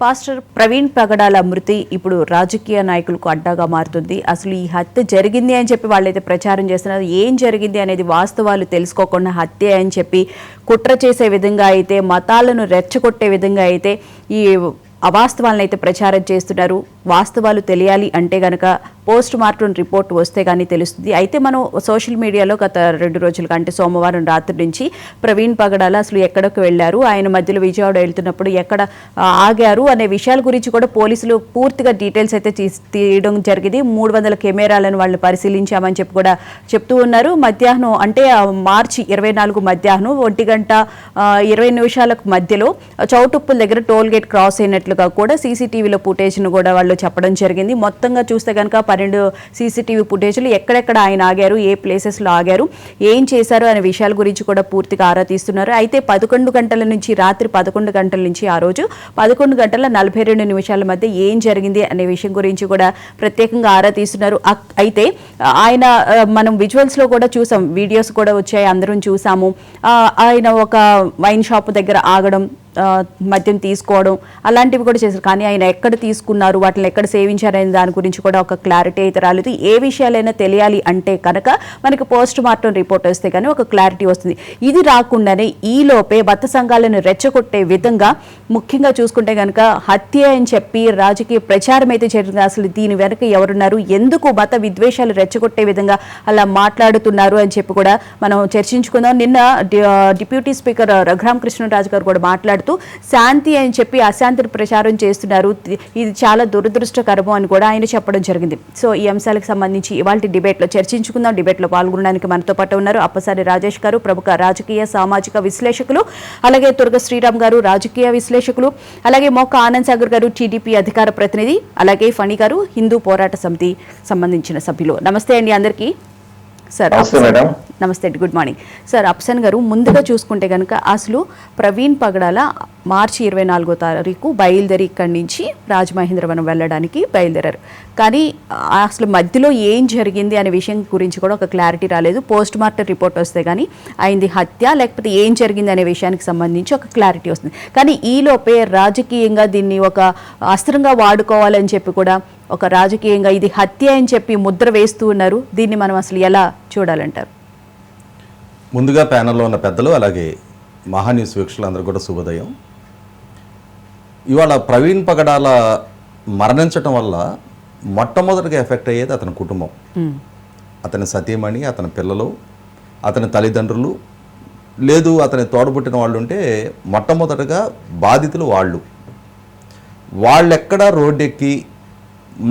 Pastor Praveen పగడాల మృతి ఇప్పుడు రాజకీయ నాయకులకు అడ్డాగా మారుతుంది. అసలు ఈ హత్య జరిగింది అని చెప్పి వాళ్ళైతే ప్రచారం చేస్తున్నారు. ఏం జరిగింది అనేది వాస్తవాలు తెలుసుకోకుండా హత్య అని చెప్పి కుట్ర చేసే విధంగా అయితే, మతాలను రెచ్చగొట్టే విధంగా అయితే ఈ అవాస్తవాలను అయితే ప్రచారం చేస్తున్నారు. వాస్తవాలు తెలియాలి అంటే కనుక పోస్ట్ మార్టం రిపోర్ట్ వస్తే కానీ తెలుస్తుంది. అయితే మనం సోషల్ మీడియాలో గత 2 రోజులుగా అంటే సోమవారం రాత్రి నుంచి ప్రవీణ్ పగడాల అసలు ఎక్కడికి వెళ్ళారు, ఆయన మధ్యలో విజయవాడ వెళ్తున్నప్పుడు ఎక్కడ ఆగారు అనే విషయాల గురించి కూడా పోలీసులు పూర్తిగా డీటెయిల్స్ అయితే తీయడం జరిగింది. 300 కెమెరాలను వాళ్ళు పరిశీలించామని చెప్పి కూడా చెప్తూ ఉన్నారు. మధ్యాహ్నం అంటే మార్చి 24 మధ్యాహ్నం 1:20 మధ్యలో చౌటుప్పుల దగ్గర టోల్ గేట్ క్రాస్ అయినట్లుగా కూడా సీసీటీవీలో ఫుటేజ్ను కూడా వాళ్ళు చెప్పడం జరిగింది. మొత్తంగా చూస్తే కనుక 12 సీసీటీవీ ఫుటేజ్లు ఎక్కడెక్కడ ఆయన ఆగారు, ఏ ప్లేసెస్లో ఆగారు, ఏం చేశారు అనే విషయాల గురించి కూడా పూర్తిగా ఆరా తీస్తున్నారు. అయితే 11 గంటల నుంచి రాత్రి 11 గంటల నుంచి ఆ రోజు 11:42 మధ్య ఏం జరిగింది అనే విషయం గురించి కూడా ప్రత్యేకంగా ఆరా తీస్తున్నారు. అయితే ఆయన మనం విజువల్స్లో కూడా చూసాం, వీడియోస్ కూడా వచ్చాయి, అందరం చూసాము. ఆయన ఒక వైన్ షాప్ దగ్గర ఆగడం, మద్యం తీసుకోవడం అలాంటివి కూడా చేశారు. కానీ ఆయన ఎక్కడ తీసుకున్నారు, వాటిని ఎక్కడ సేవించారనే దాని గురించి కూడా ఒక క్లారిటీ అయితే రాలేదు. ఏ విషయాలైనా తెలియాలి అంటే కనుక మనకి పోస్ట్ మార్టం రిపోర్ట్ వస్తే కానీ ఒక క్లారిటీ వస్తుంది. ఇది రాకుండానే ఈలోపే మత సంఘాలను రెచ్చగొట్టే విధంగా ముఖ్యంగా చూసుకుంటే కనుక హత్య అని చెప్పి రాజకీయ ప్రచారం అయితే జరిగింది. అసలు దీని వెనక ఎవరున్నారు, ఎందుకు మత విద్వేషాలు రెచ్చగొట్టే విధంగా అలా మాట్లాడుతున్నారు అని చెప్పి కూడా మనం చర్చించుకుందాం. నిన్న డిప్యూటీ స్పీకర్ రఘురామకృష్ణరాజు గారు కూడా మాట్లాడుతూ శాంతి అని చెప్పి అశాంతిని ప్రచారం చేస్తున్నారు, ఇది చాలా దురదృష్టకరము అని కూడా ఆయన చెప్పడం జరిగింది. సో ఈ అంశాలకు సంబంధించి ఇవాళ డిబేట్లో చర్చించుకుందాం. డిబేట్లో పాల్గొనడానికి మనతో పాటు ఉన్నారు అప్పసారి రాజేష్ గారు, ప్రముఖ రాజకీయ సామాజిక విశ్లేషకులు, అలాగే తుర్గ శ్రీరామ్ గారు, రాజకీయ విశ్లేషకులు, అలాగే మోక ఆనంద్ సాగర్ గారు, టీడీపీ అధికార ప్రతినిధి, అలాగే ఫణి గారు, హిందూ పోరాట సమితి సంబంధించిన సభ్యులు. నమస్తే అండి అందరికీ. సార్ నమస్తే అండి, గుడ్ మార్నింగ్ సార్. అప్సన్ గారు, ముందుగా చూసుకుంటే కనుక అసలు ప్రవీణ్ పగడాల మార్చి 24వ తారీఖు బయలుదేరి ఇక్కడి నుంచి రాజమహేంద్రవరం వెళ్ళడానికి బయలుదేరారు. కానీ అసలు మధ్యలో ఏం జరిగింది అనే విషయం గురించి కూడా ఒక క్లారిటీ రాలేదు. పోస్ట్ మార్టం రిపోర్ట్ వస్తే కానీ అయింది హత్య లేకపోతే ఏం జరిగింది అనే విషయానికి సంబంధించి ఒక క్లారిటీ వస్తుంది. కానీ ఈలోపే రాజకీయంగా దీన్ని ఒక అస్త్రంగా వాడుకోవాలని చెప్పి కూడా ఒక రాజకీయంగా ఇది హత్య అని చెప్పి ముద్ర వేస్తూ ఉన్నారు. దీన్ని మనం అసలు ఎలా చూడాలంటారు? ముందుగా ప్యానెల్లో ఉన్న పెద్దలు అలాగే మహాన్యూస్ వీక్షకులందరూ కూడా శుభోదయం. ఇవాళ ప్రవీణ్ పగడాల మరణించటం వల్ల మొట్టమొదటిగా ఎఫెక్ట్ అయ్యేది అతని కుటుంబం, అతని సతీమణి, అతని పిల్లలు, అతని తల్లిదండ్రులు, లేదు అతని తోడబుట్టిన వాళ్ళు ఉంటే మొట్టమొదటిగా బాధితులు వాళ్ళెక్కడ రోడ్డెక్కి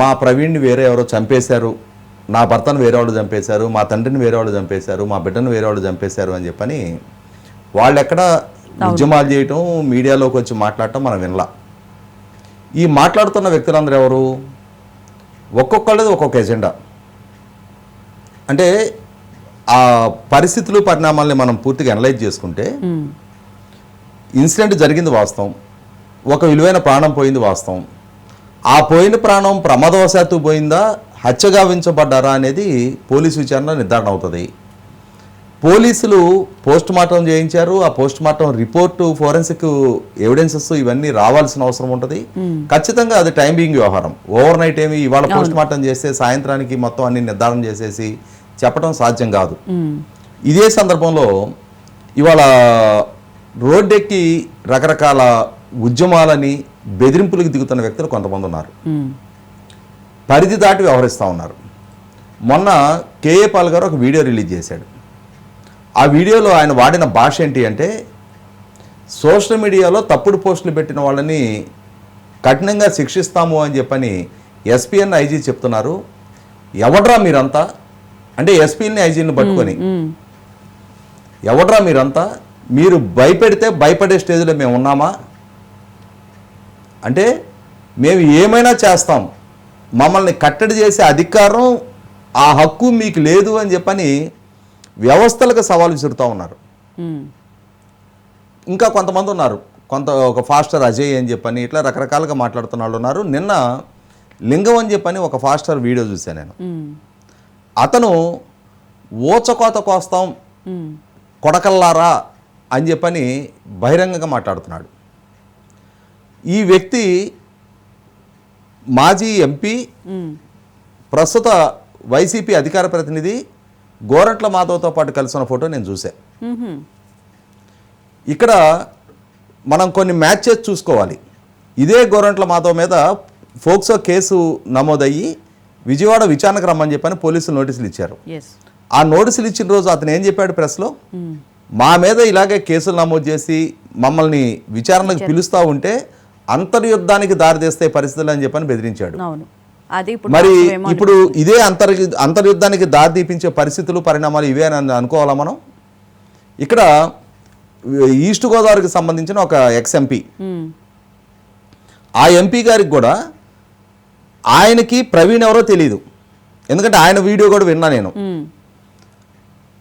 మా ప్రవీణ్ని వేరే ఎవరో చంపేశారు, నా భర్తను వేరే వాళ్ళు చంపేశారు, మా తండ్రిని వేరే వాళ్ళు చంపేశారు, మా బిడ్డను వేరే వాళ్ళు చంపేశారు అని చెప్పని వాళ్ళెక్కడ ఉద్యమాలు చేయటం, మీడియాలోకి వచ్చి మాట్లాడటం మనం వినలా. ఈ మాట్లాడుతున్న వ్యక్తులందరూ ఎవరు? ఒక్కొక్కళ్ళది ఒక్కొక్క ఎజెండా. అంటే ఆ పరిస్థితులు పరిణామాలని మనం పూర్తిగా అనలైజ్ చేసుకుంటే ఇన్సిడెంట్ జరిగింది వాస్తవం, ఒక విలువైన ప్రాణం పోయింది వాస్తవం. ఆ పోయిన ప్రాణం ప్రమాదవశాత్తు పోయిందా, హత్య గావించబడ్డారా అనేది పోలీసు విచారణ నిర్ధారణ అవుతుంది. పోలీసులు పోస్ట్ మార్టం చేయించారు. ఆ post mortem report, forensic evidences ఇవన్నీ రావాల్సిన అవసరం ఉంటుంది. ఖచ్చితంగా అది టైం బీయింగ్ వ్యవహారం. ఓవర్ నైట్ ఏమి ఇవాళ పోస్ట్ మార్టం చేస్తే సాయంత్రానికి మొత్తం అన్ని నిర్ధారణ చేసేసి చెప్పడం సాధ్యం కాదు. ఇదే సందర్భంలో ఇవాళ రోడ్డెక్కి రకరకాల ఉద్యమాలని బెదిరింపులకు దిగుతున్న వ్యక్తులు కొంతమంది ఉన్నారు, పరిధి దాటి వ్యవహరిస్తూ ఉన్నారు. మొన్న కేఏ పాల్ గారు ఒక వీడియో రిలీజ్ చేశాడు. ఆ వీడియోలో ఆయన వాడిన భాష ఏంటి అంటే, సోషల్ మీడియాలో తప్పుడు పోస్టులు పెట్టిన వాళ్ళని కఠినంగా శిక్షిస్తాము అని చెప్పని ఎస్పీఎన్ ఐజీ చెప్తున్నారు. ఎవడ్రా మీరంతా అంటే ఎస్పీని ఐజీని పట్టుకొని, ఎవడ్రా మీరంతా, మీరు భయపెడితే భయపడే స్టేజ్లో మేము ఉన్నామా అంటే మేము ఏమైనా చేస్తాం, మమ్మల్ని కట్టడి చేసే అధికారం ఆ హక్కు మీకు లేదు అని చెప్పని వ్యవస్థలకు సవాలు విసురుతూ ఉన్నారు. ఇంకా కొంతమంది ఉన్నారు, ఒక ఫాస్టర్ అజయ్ అని చెప్పని ఇట్లా రకరకాలుగా మాట్లాడుతున్న వాళ్ళు ఉన్నారు. నిన్న లింగం అని చెప్పని ఒక ఫాస్టర్ వీడియో చూశాను నేను. అతను ఊచకోత కోస్తాం కొడకల్లారా అని చెప్పని బహిరంగంగా మాట్లాడుతున్నాడు. ఈ వ్యక్తి మాజీ ఎంపీ, ప్రస్తుత వైసీపీ అధికార ప్రతినిధి గోరంట్ల మాధవ్తో పాటు కలిసి ఉన్న ఫోటో నేను చూశాను. ఇక్కడ మనం కొన్ని మ్యాచ్ చేసి చూసుకోవాలి. ఇదే గోరంట్ల మాధవ్ మీద ఫోక్సో కేసు నమోదయ్యి విజయవాడ విచారణకు రమ్మని చెప్పని పోలీసులు నోటీసులు ఇచ్చారు. ఆ నోటీసులు ఇచ్చిన రోజు అతను ఏం చెప్పాడు ప్రెస్లో, మా మీద ఇలాగే కేసులు నమోదు చేసి మమ్మల్ని విచారణకు పిలుస్తూ ఉంటే అంతర్యుద్ధానికి దారితీస్తే పరిస్థితులు అని చెప్పని బెదిరించాడు. మరి ఇప్పుడు ఇదే అంతర్యుద్ధానికి దారి తీపించే పరిస్థితులు, పరిణామాలు ఇవే అని అనుకోవాలా మనం? ఇక్కడ ఈస్ట్ గోదావరికి సంబంధించిన ఒక ఎక్స్-ఎంపీ, ఆ ఎంపీ గారికి కూడా ఆయనకి ప్రవీణ్ ఎవరో తెలియదు. ఎందుకంటే ఆయన వీడియో కూడా విన్నా నేను.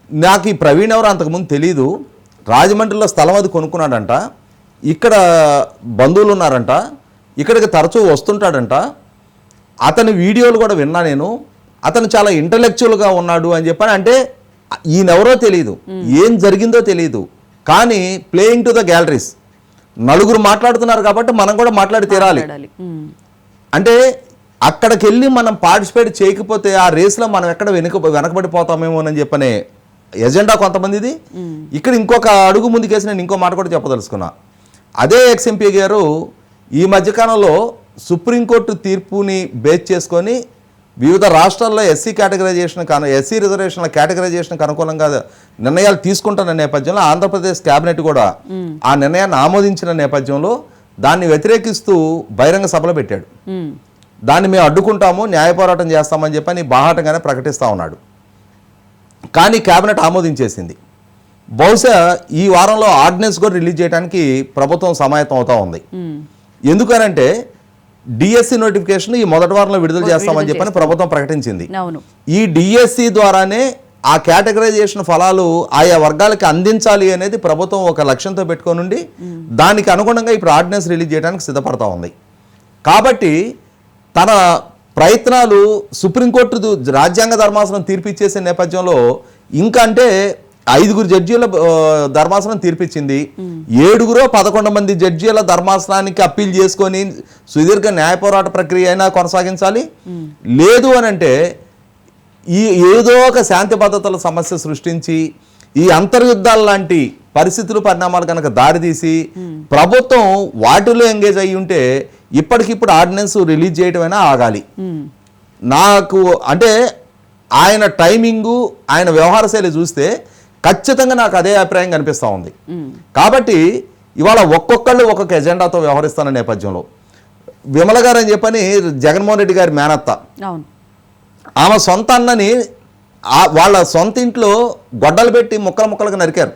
నాకు ఈ ప్రవీణ్ ఎవరో అంతకుముందు తెలీదు. రాజమండ్రిలో స్థలం అది కొనుక్కున్నాడంట, ఇక్కడ బంధువులు ఉన్నారంట, ఇక్కడికి తరచూ వస్తుంటాడంట. అతని వీడియోలు కూడా విన్నా నేను. అతను చాలా ఇంటలెక్చువల్గా ఉన్నాడు అని చెప్పని. అంటే ఈయనెవరో తెలియదు, ఏం జరిగిందో తెలియదు, కానీ ప్లేయింగ్ టు ద గ్యాలరీస్. నలుగురు మాట్లాడుతున్నారు కాబట్టి మనం కూడా మాట్లాడి తీరాలి. అంటే అక్కడికి వెళ్ళి మనం పార్టిసిపేట్ చేయకపోతే ఆ రేస్లో మనం ఎక్కడ వెనకబడిపోతామేమోనని చెప్పనే ఎజెండా కొంతమందిది. ఇక్కడ ఇంకొక అడుగు ముందుకేసి నేను ఇంకో మాట కూడా చెప్పదలుచుకున్నా. అదే ఎక్స్-ఎంపీ గారు ఈ మధ్యకాలంలో సుప్రీంకోర్టు తీర్పుని బేస్ చేసుకొని వివిధ రాష్ట్రాల్లో ఎస్సీ రిజర్వేషన్ల కేటగరైజేషన్కి అనుకూలంగా నిర్ణయాలు తీసుకుంటున్న నేపథ్యంలో ఆంధ్రప్రదేశ్ కేబినెట్ కూడా ఆ నిర్ణయాన్ని ఆమోదించిన నేపథ్యంలో దాన్ని వ్యతిరేకిస్తూ బహిరంగ సభలు పెట్టాడు. దాన్ని మేము అడ్డుకుంటాము, న్యాయ పోరాటం చేస్తామని చెప్పని బాహాటంగానే ప్రకటిస్తూ ఉన్నాడు. కానీ కేబినెట్ ఆమోదించేసింది. బహుశా ఈ వారంలో ఆర్డినెన్స్ కూడా రిలీజ్ చేయడానికి ప్రభుత్వం సమాయత్తం అవుతా ఉంది. ఎందుకనంటే డిఎస్సి నోటిఫికేషన్ ఈ మొదటి వారంలో విడుదల చేస్తామని చెప్పని ప్రభుత్వం ప్రకటించింది. ఈ డిఎస్సి ద్వారానే ఆ కేటగరైజేషన్ ఫలాలు ఆయా వర్గాలకి అందించాలి అనేది ప్రభుత్వం ఒక లక్ష్యంతో పెట్టుకోనుండి దానికి అనుగుణంగా ఇప్పుడు ఆర్డినెన్స్ రిలీజ్ చేయడానికి సిద్ధపడతా ఉంది. కాబట్టి తన ప్రయత్నాలు సుప్రీంకోర్టు రాజ్యాంగ ధర్మాసనం తీర్పిచ్చేసే నేపథ్యంలో ఇంకా అంటే 5 జడ్జీల ధర్మాసనం తీర్పిచ్చింది. 7-11 మంది జడ్జీల ధర్మాసనానికి అప్పీల్ చేసుకొని సుదీర్ఘ న్యాయ పోరాట ప్రక్రియ అయినా కొనసాగించాలి. లేదు అని అంటే ఏదో ఒక శాంతి భద్రతల సమస్య సృష్టించి ఈ అంతర్యుద్ధాల లాంటి పరిస్థితులు, పరిణామాలు కనుక దారితీసి ప్రభుత్వం వాటిలో ఎంగేజ్ అయ్యి ఉంటే ఇప్పటికిప్పుడు ఆర్డినెన్స్ రిలీజ్ చేయటమైనా ఆగాలి. నాకు అంటే ఆయన టైమింగు, ఆయన వ్యవహార శైలి చూస్తే ఖచ్చితంగా నాకు అదే అభిప్రాయం కనిపిస్తూ ఉంది. కాబట్టి ఇవాళ ఒక్కొక్కళ్ళు ఒక్కొక్క ఎజెండాతో వ్యవహరిస్తున్న నేపథ్యంలో విమల గారు అని చెప్పని జగన్మోహన్ రెడ్డి గారి మేనత్త, ఆమె సొంత అన్నని వాళ్ళ సొంత ఇంట్లో గొడ్డలు పెట్టి ముక్కలుగా నరికారు.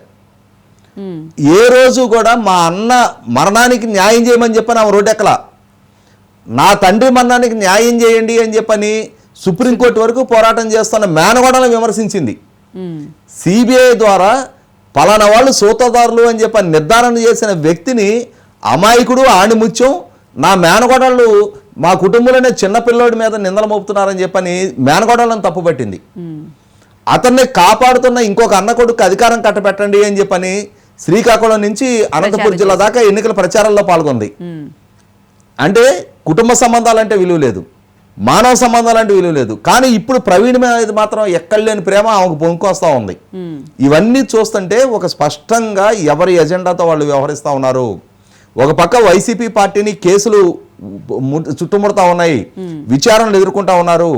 ఏ రోజు కూడా మా అన్న మరణానికి న్యాయం చేయమని చెప్పని ఆమె రోడ్డెక్కల. నా తండ్రి మరణానికి న్యాయం చేయండి అని చెప్పని సుప్రీంకోర్టు వరకు పోరాటం చేస్తున్న మేనగోడలను విమర్శించింది. సిబిఐ ద్వారా పలానా వాళ్ళు సూత్రధారులు అని చెప్పని నిర్ధారణ చేసిన వ్యక్తిని అమాయకుడు, ఆణిముత్యం, నా మేనగోడళ్ళు మా కుటుంబంలోనే చిన్నపిల్లోడి మీద నిందలు మోపుతున్నారని చెప్పని మేనగోడలను తప్పుపట్టింది. అతన్ని కాపాడుతున్న ఇంకొక అన్న కొడుకు అధికారం కట్టబెట్టండి అని చెప్పని శ్రీకాకుళం నుంచి అనంతపురం జిల్లా దాకా ఎన్నికల ప్రచారంలో పాల్గొంది. అంటే కుటుంబ సంబంధాలంటే విలువ లేదు, మానవ సంబంధాలంటే విలువ లేదు. కానీ ఇప్పుడు ప్రవీణ్ మీద మాత్రం ఎక్కడలేని ప్రేమ ఆమెకు పొంగుకొస్తా ఉంది. ఇవన్నీ చూస్తుంటే ఒక స్పష్టంగా ఎవరి ఎజెండాతో వాళ్ళు వ్యవహరిస్తూ ఉన్నారు. ఒక పక్క వైసీపీ పార్టీని కేసులు చుట్టుముడతా ఉన్నాయి, విచారణలు ఎదుర్కొంటా ఉన్నారు.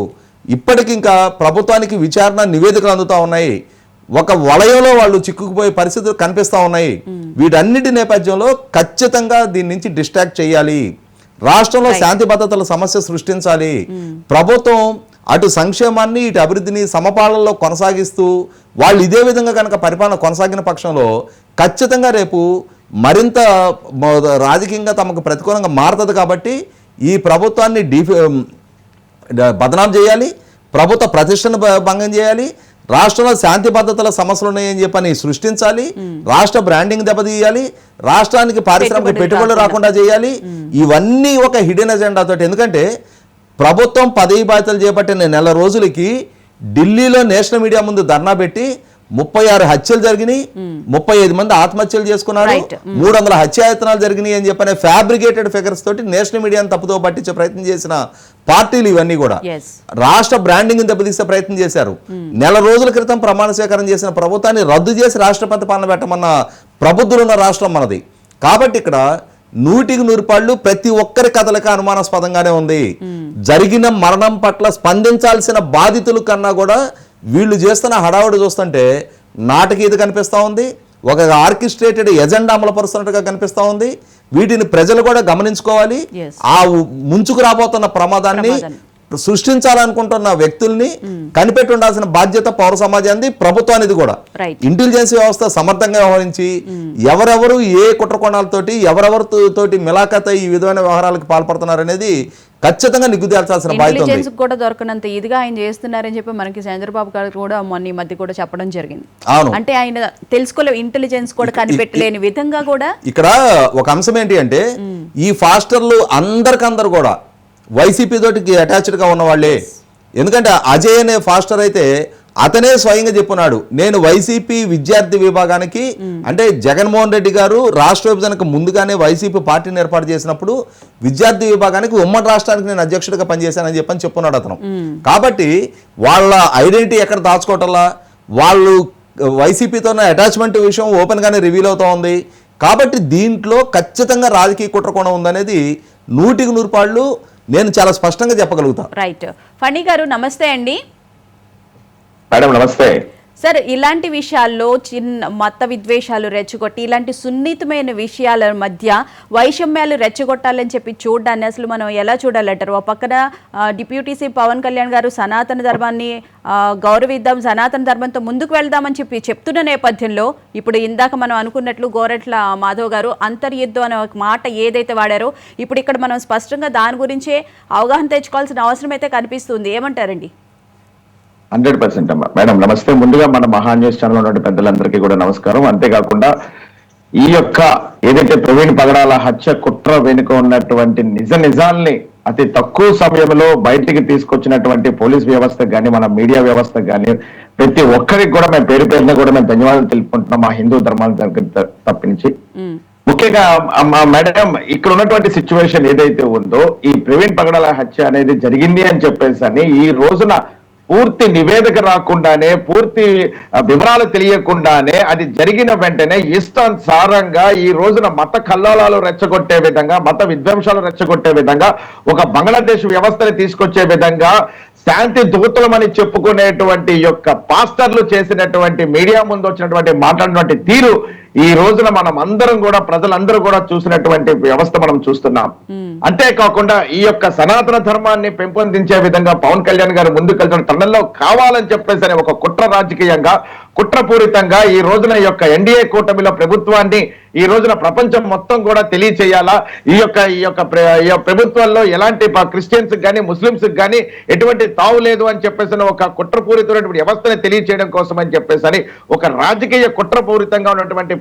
ఇప్పటికి ఇంకా ప్రభుత్వానికి విచారణ నివేదికలు అందుతూ ఉన్నాయి. ఒక వలయంలో వాళ్ళు చిక్కుకుపోయే పరిస్థితులు కనిపిస్తూ ఉన్నాయి. వీటన్నిటి నేపథ్యంలో ఖచ్చితంగా దీని నుంచి డిస్ట్రాక్ట్ చేయాలి. రాష్ట్రంలో శాంతి భద్రతల సమస్య సృష్టించాలి. ప్రభుత్వం అటు సంక్షేమాన్ని ఇటు అభివృద్ధిని సమపాలనలో కొనసాగిస్తూ వాళ్ళు ఇదే విధంగా కనుక పరిపాలన కొనసాగిన పక్షంలో ఖచ్చితంగా రేపు మరింత రాజకీయంగా తమకు ప్రతికూలంగా మారుతుంది. కాబట్టి ఈ ప్రభుత్వాన్ని బదనాం చేయాలి, ప్రభుత్వ ప్రతిష్టను భంగం చేయాలి, రాష్ట్రంలో శాంతి భద్రతల సమస్యలు ఉన్నాయని చెప్పని సృష్టించాలి, రాష్ట్ర బ్రాండింగ్ దెబ్బతీయాలి, రాష్ట్రానికి పారిశ్రామిక పెట్టుబడులు రాకుండా చేయాలి. ఇవన్నీ ఒక హిడెన్ ఎజెండాతో. ఎందుకంటే ప్రభుత్వం పదవి బాధ్యతలు చేపట్టిన నెల రోజులకి ఢిల్లీలో నేషనల్ మీడియా ముందు ధర్నా పెట్టి 36 హత్యలు జరిగినాయి, 35 మంది ఆత్మహత్యలు చేసుకున్నారు, 300 హత్యాయత్నాలు జరిగినాయి అని చెప్పనే ఫ్యాబ్రికేటెడ్ ఫిగర్స్ తోటి నేషనల్ మీడియాను తప్పుతో పట్టించే ప్రయత్నం చేసిన పార్టీలు ఇవన్నీ కూడా రాష్ట్ర బ్రాండింగ్ దెబ్బతీసే ప్రయత్నం చేశారు. నెల రోజుల క్రితం ప్రమాణ స్వీకారం చేసిన ప్రభుత్వాన్ని రద్దు చేసి రాష్ట్రపతి పాలన పెట్టమన్న ప్రబుద్ధులున్న రాష్ట్రం మనది. కాబట్టి ఇక్కడ 100% ప్రతి ఒక్కరి కథలకి అనుమానాస్పదంగానే ఉంది. జరిగిన మరణం పట్ల స్పందించాల్సిన బాధితుల కన్నా కూడా వీళ్ళు చేస్తున్న హడావుడి చూస్తుంటే నాటకీయత కనిపిస్తూ ఉంది, ఒక ఆర్కెస్ట్రేటెడ్ ఎజెండా అమలుపరుస్తున్నట్టుగా కనిపిస్తూ ఉంది. వీటిని ప్రజలు కూడా గమనించుకోవాలి. ఆ ముంచుకు రాబోతున్న ప్రమాదాన్ని సృష్టించాలనుకుంటున్న వ్యక్తుల్ని కనిపెట్టి ఉండాల్సిన బాధ్యత పౌర సమాజాన్ని, ప్రభుత్వానికి కూడా. ఇంటెలిజెన్స్ వ్యవస్థ సమర్థంగా వ్యవహరించి ఎవరెవరు ఏ కుట్రకోణాలతోటి ఎవరెవరితోటి మిలాఖత్ ఈ విధమైన వ్యవహారాలకు పాల్పడుతున్నారు అనేది ఖచ్చితంగా నిగ్గుదేల్చాల్సిన బాధ్యత ఉంది. కూడా దొరకనంత ఇదిగా ఆయన చేస్తున్నారని చెప్పి మనకి చంద్రబాబు గారు కూడా మొన్న ఈ మధ్య కూడా చెప్పడం జరిగింది. అంటే ఆయన తెలుసుకోలే, ఇంటెలిజెన్స్ కూడా కనిపెట్టలేని విధంగా కూడా. ఇక్కడ ఒక అంశం ఏంటి అంటే ఈ ఫాస్టర్లు అందరికందరు కూడా వైసీపీ తోటికి అటాచ్డ్గా ఉన్నవాళ్లే. ఎందుకంటే అజయ్ అనే ఫాస్టర్ అయితే అతనే స్వయంగా చెప్పున్నాడు, నేను వైసీపీ విద్యార్థి విభాగానికి అంటే జగన్మోహన్ రెడ్డి గారు రాష్ట్ర విభజనకు ముందుగానే వైసీపీ పార్టీని ఏర్పాటు చేసినప్పుడు విద్యార్థి విభాగానికి ఉమ్మడి రాష్ట్రానికి నేను అధ్యక్షుడిగా పనిచేశానని చెప్పున్నాడు అతను. కాబట్టి వాళ్ళ ఐడెంటిటీ ఎక్కడ దాచుకోవటంలా, వాళ్ళు వైసీపీతో అటాచ్మెంట్ విషయం ఓపెన్గానే రివీల్ అవుతూ ఉంది. కాబట్టి దీంట్లో ఖచ్చితంగా రాజకీయ కుట్రకోణం ఉందనేది 100% నేను చాలా స్పష్టంగా చెప్పగలుగుతా. రైట్. ఫణి గారు నమస్తే అండి. మేడం నమస్తే సార్. ఇలాంటి విషయాల్లో చిన్న మత విద్వేషాలు రెచ్చగొట్టి ఇలాంటి సున్నితమైన విషయాల మధ్య వైషమ్యాలు రెచ్చగొట్టాలని చెప్పి చూడడాన్ని అసలు మనం ఎలా చూడాలంటారు? ఒక పక్కన డిప్యూటీ సీఎం పవన్ కళ్యాణ్ గారు సనాతన ధర్మాన్ని గౌరవిద్దాం, సనాతన ధర్మంతో ముందుకు వెళ్దామని చెప్తున్న నేపథ్యంలో ఇప్పుడు ఇందాక మనం అనుకున్నట్లు గోరట్ల మాధవ్ గారు అంతర్యుద్ధం అనే ఒక మాట ఏదైతే వాడారో ఇప్పుడు ఇక్కడ మనం స్పష్టంగా దాని గురించే అవగాహన తెచ్చుకోవాల్సిన అవసరం అయితే కనిపిస్తుంది. ఏమంటారండి? 100% అమ్మా. మేడం నమస్తే. ముందుగా మన మహా న్యూస్ ఛానల్ ఉన్నటువంటి పెద్దలందరికీ కూడా నమస్కారం. అంతేకాకుండా ఈ యొక్క ఏదైతే ప్రవీణ్ పగడాల హత్య కుట్ర వెనుక ఉన్నటువంటి నిజాల్ని అతి తక్కువ సమయంలో బయటికి తీసుకొచ్చినటువంటి పోలీస్ వ్యవస్థకు కానీ మన మీడియా వ్యవస్థకు కానీ ప్రతి ఒక్కరికి కూడా మేము పేరు పేరున కూడా మేము ధన్యవాదాలు తెలుపుకుంటున్నాం, మా హిందూ ధర్మానికి తప్పించి. ముఖ్యంగా మేడం ఇక్కడ ఉన్నటువంటి సిచ్యువేషన్ ఏదైతే ఉందో ఈ ప్రవీణ్ పగడాల హత్య అనేది జరిగింది అని చెప్పేసి అని ఈ రోజున పూర్తి నివేదిక రాకుండానే పూర్తి వివరాలు తెలియకుండానే అది జరిగిన వెంటనే ఇష్టానుసారంగా ఈ రోజున మత కల్లోలాలు రెచ్చగొట్టే విధంగా మత విధ్వంసాలు రెచ్చగొట్టే విధంగా ఒక బంగ్లాదేశ్ వ్యవస్థని తీసుకొచ్చే విధంగా శాంతి దూతలమని చెప్పుకునేటువంటి యొక్క పాస్టర్లు చేసినటువంటి మీడియా ముందు వచ్చినటువంటి మాట్లాడినటువంటి తీరు ఈ రోజున మనం అందరం కూడా ప్రజలందరూ కూడా చూసినటువంటి వ్యవస్థ మనం చూస్తున్నాం. అంతేకాకుండా ఈ యొక్క సనాతన ధర్మాన్ని పెంపొందించే విధంగా పవన్ కళ్యాణ్ గారు ముందుకెళ్తున్న తరుణంలో కావాలని చెప్పేసి ఒక కుట్ర రాజకీయంగా కుట్రపూరితంగా ఈ రోజున ఈ యొక్క ఎన్డీఏ కూటమిలో ప్రభుత్వాన్ని ఈ రోజున ప్రపంచం మొత్తం కూడా తెలియచేయాలా, ఈ యొక్క ప్రభుత్వాల్లో ఎలాంటి క్రిస్టియన్స్ కానీ ముస్లింస్ కానీ ఎటువంటి తావు లేదు అని చెప్పేసి ఒక కుట్రపూరితమైనటువంటి వ్యవస్థని తెలియచేయడం కోసం అని చెప్పేసి ఒక రాజకీయ కుట్రపూరితంగా ఉన్నటువంటి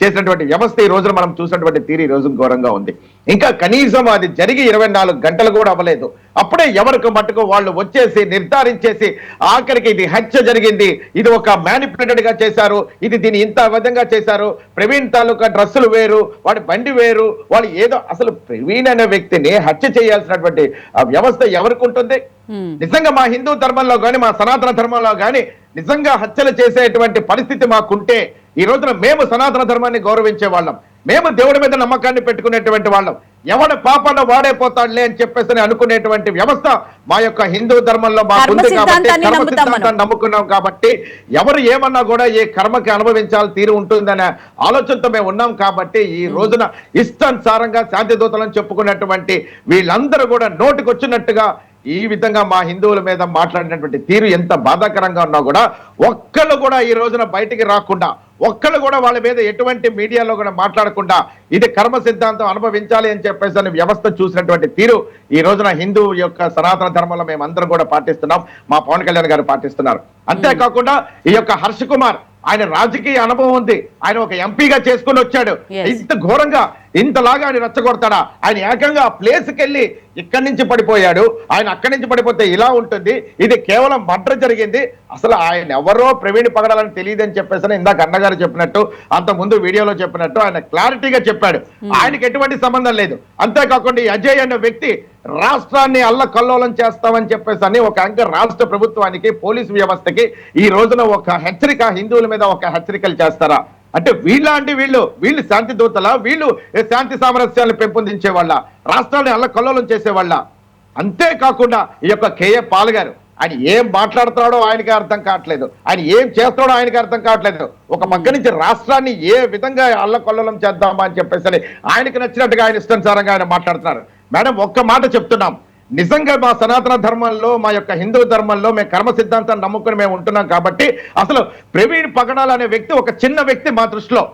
చేసినటువంటి వ్యవస్థ ఈ రోజున మనం చూసినటువంటి తీరు ఈ రోజు ఘోరంగా ఉంది. ఇంకా కనీసం అది జరిగి 24 గంటలు కూడా అవ్వలేదు, అప్పుడే ఎవరికి మట్టుకు వాళ్ళు వచ్చేసి నిర్ధారించేసి ఆఖరికి ఇది హత్య జరిగింది, ఇది ఒక మ్యానిపులేటెడ్ గా చేశారు, ఇది దీన్ని ఇంత విధంగా చేశారు, ప్రవీణ్ తాలూకా డ్రెస్సులు వేరు, వాడి బండి వేరు, వాళ్ళు ఏదో అసలు ప్రవీణ్ అనే వ్యక్తిని హత్య చేయాల్సినటువంటి ఆ వ్యవస్థ ఎవరికి ఉంటుంది? నిజంగా మా హిందూ ధర్మంలో కానీ మా సనాతన ధర్మంలో కానీ నిజంగా హత్యలు చేసేటువంటి పరిస్థితి మాకుంటే ఈ రోజున మేము సనాతన ధర్మాన్ని గౌరవించే వాళ్ళం, మేము దేవుడి మీద నమ్మకాన్ని పెట్టుకునేటువంటి వాళ్ళం, ఎవడ పాపన వాడే పోతాడులే అని చెప్పేసి అనుకునేటువంటి వ్యవస్థ మా యొక్క హిందూ ధర్మంలో మాకుంది కాబట్టి కర్మ సిద్ధాంతాన్ని నమ్ముకున్నాం కాబట్టి ఎవరు ఏమన్నా కూడా ఈ కర్మకి అనుభవించాలి తీరు ఉంటుందనే ఆలోచనతో మేము ఉన్నాం. కాబట్టి ఈ రోజున ఇష్టానుసారంగా శాంతి దూతలను చెప్పుకున్నటువంటి వీళ్ళందరూ కూడా నోటికి వచ్చినట్టుగా ఈ విధంగా మా హిందువుల మీద మాట్లాడినటువంటి తీరు ఎంత బాధాకరంగా ఉన్నా కూడా ఒక్కళ్ళు కూడా ఈ రోజున బయటికి రాకుండా ఒక్కళ్ళు కూడా వాళ్ళ మీద ఎటువంటి మీడియాలో కూడా మాట్లాడకుండా ఇది కర్మ సిద్ధాంతం అనుభవించాలి అని చెప్పేసి వ్యవస్థ చూసినటువంటి తీరు ఈ రోజున హిందూ యొక్క సనాతన ధర్మంలో మేము అందరం కూడా పాటిస్తున్నాం, మా పవన్ కళ్యాణ్ గారు పాటిస్తున్నారు. అంతేకాకుండా ఈ యొక్క హర్ష కుమార్ ఆయన రాజకీయ అనుభవం ఉంది, ఆయన ఒక ఎంపీగా చేసుకుని వచ్చాడు. ఇంత ఘోరంగా ఇంతలాగా ఆయన రెచ్చగొడతాడా? ఆయన ఏకంగా ఆ ప్లేస్కి వెళ్ళి ఇక్కడి నుంచి పడిపోయాడు, ఆయన అక్కడి నుంచి పడిపోతే ఇలా ఉంటుంది, ఇది కేవలం మర్డర్ జరిగింది, అసలు ఆయన ఎవరో ప్రవీణ్ పగడాలని తెలియదని చెప్పేసి ఇందాక అన్నగారు చెప్పినట్టు, అంత ముందు వీడియోలో చెప్పినట్టు ఆయన క్లారిటీగా చెప్పాడు. ఆయనకి ఎటువంటి సంబంధం లేదు. అంతేకాకుండా ఈ అజయ్ అనే వ్యక్తి రాష్ట్రాన్ని అల్లకల్లోలం చేస్తామని చెప్పేసి ఒక అంక రాష్ట్ర ప్రభుత్వానికి, పోలీసు వ్యవస్థకి ఈ రోజున ఒక హెచ్చరిక, హిందువుల మీద ఒక హెచ్చరికలు చేస్తారా? అంటే వీళ్ళు శాంతి దూతల, వీళ్ళు శాంతి సామరస్యాలను పెంపొందించే వాళ్ళ, రాష్ట్రాన్ని అల్లకల్లోలం చేసేవాళ్ళ. అంతేకాకుండా ఈ యొక్క కేఏ పాల్ గారు ఆయన ఏం మాట్లాడుతున్నాడో ఆయనకి అర్థం కావట్లేదు, ఆయన ఏం చేస్తున్నాడో ఆయనకి అర్థం కావట్లేదు. ఒక పక్క నుంచి రాష్ట్రాన్ని ఏ విధంగా అల్లకల్లోలం చేద్దామా అని చెప్పేసి ఆయనకి నచ్చినట్టుగా ఆయన ఇష్టానుసారంగా ఆయన మాట్లాడుతున్నారు. మేడం, ఒక్క మాట చెప్తున్నాం, నిజంగా మా సనాతన ధర్మంలో, మా యొక్క హిందూ ధర్మంలో మేము కర్మ సిద్ధాంతాన్ని నమ్ముకుని మేము ఉంటున్నాం కాబట్టి అసలు ప్రవీణ్ పగడాల్ అనే వ్యక్తి ఒక చిన్న వ్యక్తి మా దృష్టిలో.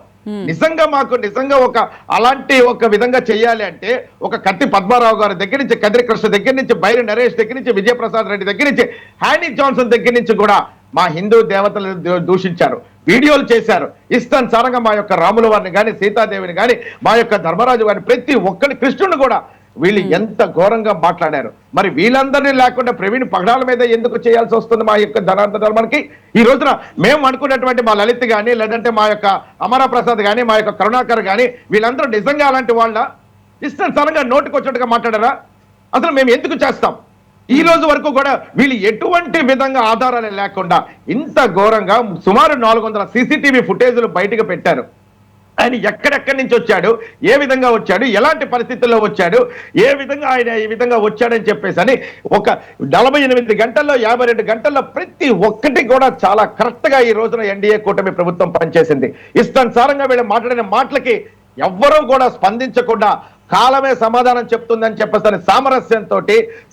నిజంగా ఒక అలాంటి ఒక విధంగా చేయాలి అంటే ఒక కత్తి పద్మారావు గారి దగ్గర నుంచి, కదిరి కృష్ణ దగ్గర నుంచి, బైరి నరేష్ దగ్గర నుంచి, విజయప్రసాద్ రెడ్డి దగ్గర నుంచి, హ్యానీ జాన్సన్ దగ్గర నుంచి కూడా మా హిందూ దేవతలను దూషించారు, వీడియోలు చేశారు. ఇష్టానుసారంగా మా యొక్క రాముల వారిని కానీ, సీతాదేవిని కానీ, మా యొక్క ధర్మరాజు గారిని, ప్రతి ఒక్కరి, కృష్ణుని కూడా వీళ్ళు ఎంత ఘోరంగా మాట్లాడారు. మరి వీళ్ళందరినీ లేకుండా ప్రవీణ్ పగడాల మీద ఎందుకు చేయాల్సి వస్తుంది మా యొక్క ధర్మానికి? ఈ రోజున మేము అనుకున్నటువంటి మా లలిత్ కానీ, లేదంటే మా యొక్క అమరప్రసాద్ కానీ, మా యొక్క కరుణాకర్ కానీ, వీళ్ళందరూ నిజంగా అలాంటి వాళ్ళ ఇష్టానుసారంగా నోటికి వచ్చినట్టుగా మాట్లాడారా? అసలు మేము ఎందుకు చేస్తాం? ఈ రోజు వరకు కూడా వీళ్ళు ఎటువంటి విధంగా ఆధారాలు లేకుండా ఇంత ఘోరంగా సుమారు 400 CCTV ఫుటేజ్లు బయటకు పెట్టారు. ఆయన ఎక్కడెక్కడి నుంచి వచ్చాడు, ఏ విధంగా వచ్చాడు, ఎలాంటి పరిస్థితుల్లో వచ్చాడు, ఏ విధంగా ఆయన ఈ విధంగా వచ్చాడని చెప్పేసి ఒక 48 గంటల్లో, 52 గంటల్లో ప్రతి ఒక్కటి కూడా చాలా కరెక్ట్ గా ఈ రోజున ఎన్డీఏ కూటమి ప్రభుత్వం పనిచేసింది. ఇష్టానుసారంగా వీళ్ళు మాట్లాడిన మాటలకి ఎవ్వరూ కూడా స్పందించకుండా కాలమే సమాధానం చెప్తుందని చెప్పేసి సామరస్యంతో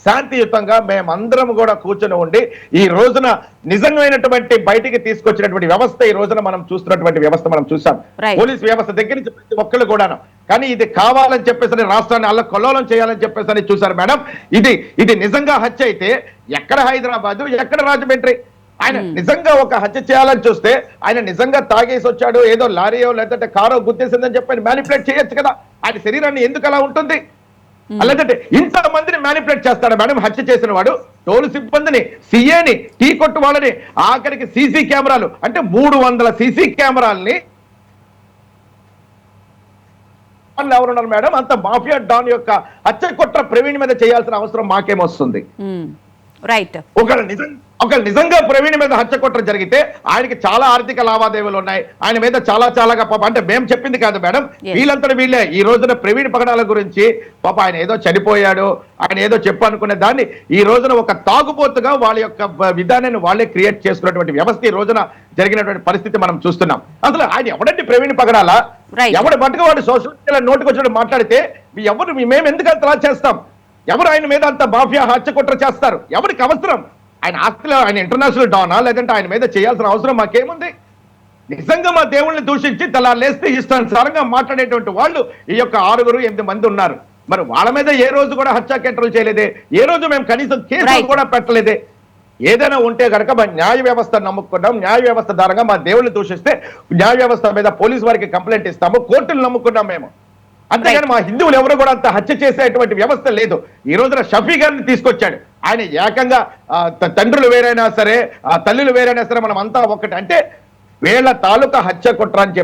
శాంతియుతంగా మేమందరం కూడా కూర్చొని ఉండి ఈ రోజున నిజమైనటువంటి బయటికి తీసుకొచ్చినటువంటి వ్యవస్థ ఈ రోజున మనం చూస్తున్నటువంటి వ్యవస్థ మనం చూసాం. పోలీస్ వ్యవస్థ దగ్గర నుంచి ప్రతి ఒక్కళ్ళు కూడాను. కానీ ఇది కావాలని చెప్పేసి రాష్ట్రాన్ని అల్లకల్లోలం చేయాలని చెప్పేసి చూసారు మేడం. ఇది నిజంగా హత్య అయితే ఎక్కడ హైదరాబాద్, ఎక్కడ రాజమండ్రి? ఆయన నిజంగా ఒక హత్య చేయాలని చూస్తే ఆయన నిజంగా తాగేసి వచ్చాడు, ఏదో లారీయో లేదంటే కారో గుద్దేసిందని చెప్పి మ్యానిపులేట్ చేయొచ్చు కదా. ఆయన శరీరాన్ని ఎందుకు అలా ఉంటుంది? అలాంటి ఇంతమందిని మ్యానిపులేట్ చేస్తాడు మేడం. హత్య చేసిన వాడు టోల్ సిబ్బందిని, సిఏని, టీ కొట్టు వాళ్ళని, ఆఖరికి సీసీ కెమెరాలు అంటే 300 సీసీ కెమెరాలని ఎవరున్నారు మేడం? అంత మాఫియా డాన్ యొక్క హత్య కుట్ర ప్రవీణ్ మీద చేయాల్సిన అవసరం మాకేమొస్తుంది? రైట్. ఒక నిజంగా ప్రవీణ్ మీద హత్య కుట్ర జరిగితే ఆయనకి చాలా ఆర్థిక లావాదేవీలు ఉన్నాయి, ఆయన మీద చాలాగా పాప, అంటే మేము చెప్పింది కాదు మేడం, వీళ్ళంతా వీళ్ళే ఈ రోజున ప్రవీణ్ పగడాల గురించి పాప ఆయన ఏదో చనిపోయాడు, ఆయన ఏదో చెప్పు అనుకునే దాన్ని ఈ రోజున ఒక తాగుబోతుగా వాళ్ళ యొక్క విధానాన్ని వాళ్ళే క్రియేట్ చేసుకున్నటువంటి వ్యవస్థ ఈ రోజున జరిగినటువంటి పరిస్థితి మనం చూస్తున్నాం. అసలు ఆయన ఎవడండి ప్రవీణ్ పగడాల? ఎవడు బట్టుగా వాడు సోషల్ మీడియాలో నోటికి వచ్చినట్టు మాట్లాడితే మేము ఎందుకు అంతలా చేస్తాం? ఎవరు ఆయన మీద అంత మాఫియా హత్య కుట్ర చేస్తారు? ఎవరికి అవసరం? ఆయన ఆస్తిలో ఆయన ఇంటర్నేషనల్ డానా, లేదంటే ఆయన మీద చేయాల్సిన అవసరం మాకేముంది? నిజంగా మా దేవుళ్ళని దూషించి లేస్తే ఇష్టానుసారంగా మాట్లాడేటువంటి వాళ్ళు ఈ యొక్క 6-8 మంది ఉన్నారు. మరి వాళ్ళ మీద ఏ రోజు కూడా హత్యా కేటలు చేయలేదే, ఏ రోజు మేము కనీసం కేసులు కూడా పెట్టలేదే. ఏదైనా ఉంటే కనుక మా న్యాయ వ్యవస్థ నమ్ముకున్నాం, న్యాయ వ్యవస్థ ద్వారంగా మా దేవుళ్ళని దూషిస్తే న్యాయ వ్యవస్థ మీద పోలీసు వారికి కంప్లైంట్ ఇస్తాము, కోర్టులు నమ్ముకున్నాం మేము. అంతేగాని మా హిందువులు ఎవరు కూడా అంత హత్య చేసేటువంటి వ్యవస్థ లేదు. ఈ రోజున షఫీ గారిని తీసుకొచ్చాడు. ఆయన ఏకంగా తండ్రులు వేరైనా సరే, తల్లులు వేరైనా సరే, మనం అంతా ఒకటి. అంటే వీళ్ళ తాలూకా హత్య కుట్ర అని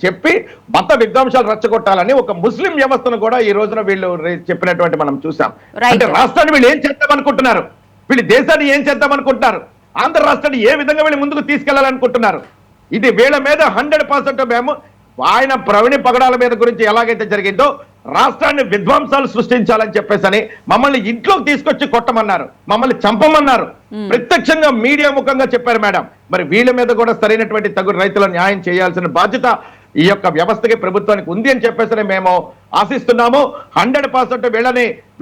చెప్పి మత విధ్వంసాలు రెచ్చగొట్టాలని ఒక ముస్లిం వ్యవస్థను కూడా ఈ రోజున వీళ్ళు చెప్పినటువంటి మనం చూసాం. అంటే రాష్ట్రాన్ని వీళ్ళు ఏం చేద్దామనుకుంటున్నారు? వీళ్ళు దేశాన్ని ఏం చేద్దామనుకుంటున్నారు? ఆంధ్ర రాష్ట్రాన్ని ఏ విధంగా వీళ్ళు ముందుకు తీసుకెళ్లాలనుకుంటున్నారు? ఇది వీళ్ళ మీద 100% మేము ఆయన ప్రవీణ్ పగడాల మీద గురించి ఎలాగైతే జరిగిందో రాష్ట్రాన్ని విధ్వంసాలు సృష్టించాలని చెప్పేసి మమ్మల్ని ఇంట్లోకి తీసుకొచ్చి కొట్టమన్నారు, మమ్మల్ని చంపమన్నారు, ప్రత్యక్షంగా మీడియా ముఖంగా చెప్పారు మేడం. మరి వీళ్ళ మీద కూడా సరైనటువంటి తగు రైతుల న్యాయం చేయాల్సిన బాధ్యత ఈ యొక్క వ్యవస్థకి, ప్రభుత్వానికి ఉంది అని చెప్పేసి మేము ఆశిస్తున్నాము. 100%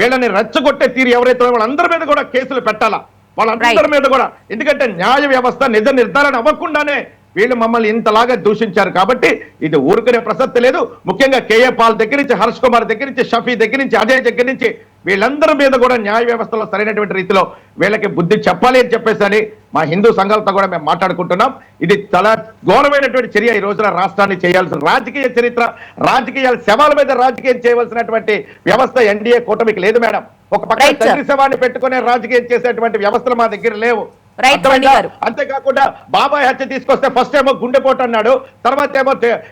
వీళ్ళని రెచ్చగొట్టే తీరు ఎవరైతే వాళ్ళందరి మీద కూడా కేసులు పెట్టాలా, వాళ్ళందరి మీద కూడా. ఎందుకంటే న్యాయ వ్యవస్థ నిజ నిర్ధారణ అవ్వకుండానే వీళ్ళు మమ్మల్ని ఇంతలాగా దూషించారు కాబట్టి ఇది ఊరుకునే ప్రసక్తి లేదు. ముఖ్యంగా కేఏ పాల్ దగ్గర నుంచి, హర్ష్ కుమార్ దగ్గర నుంచి, షఫీ దగ్గర నుంచి, అజయ్ దగ్గర నుంచి వీళ్ళందరి మీద కూడా న్యాయ వ్యవస్థలో సరైనటువంటి రీతిలో వీళ్ళకి బుద్ధి చెప్పాలి అని చెప్పేసి మా హిందూ సంఘాలతో కూడా మేము మాట్లాడుకుంటున్నాం. ఇది చాలా ఘోరమైనటువంటి చర్య. ఈ రోజున రాష్ట్రాన్ని చేయాల్సిన రాజకీయ చరిత్ర, రాజకీయాల శవాల మీద రాజకీయం చేయవలసినటువంటి వ్యవస్థ ఎన్డీఏ కూటమికి లేదు మేడం. ఒక పక్క తండ్రి శవాన్ని పెట్టుకునే రాజకీయం చేసేటువంటి వ్యవస్థలు మా దగ్గర లేవు. అంతేకాకుండా బాబాయ్ హత్య తీసుకొస్తే ఫస్ట్ ఏమో గుండెపోటు అన్నాడు, తర్వాత ఏమో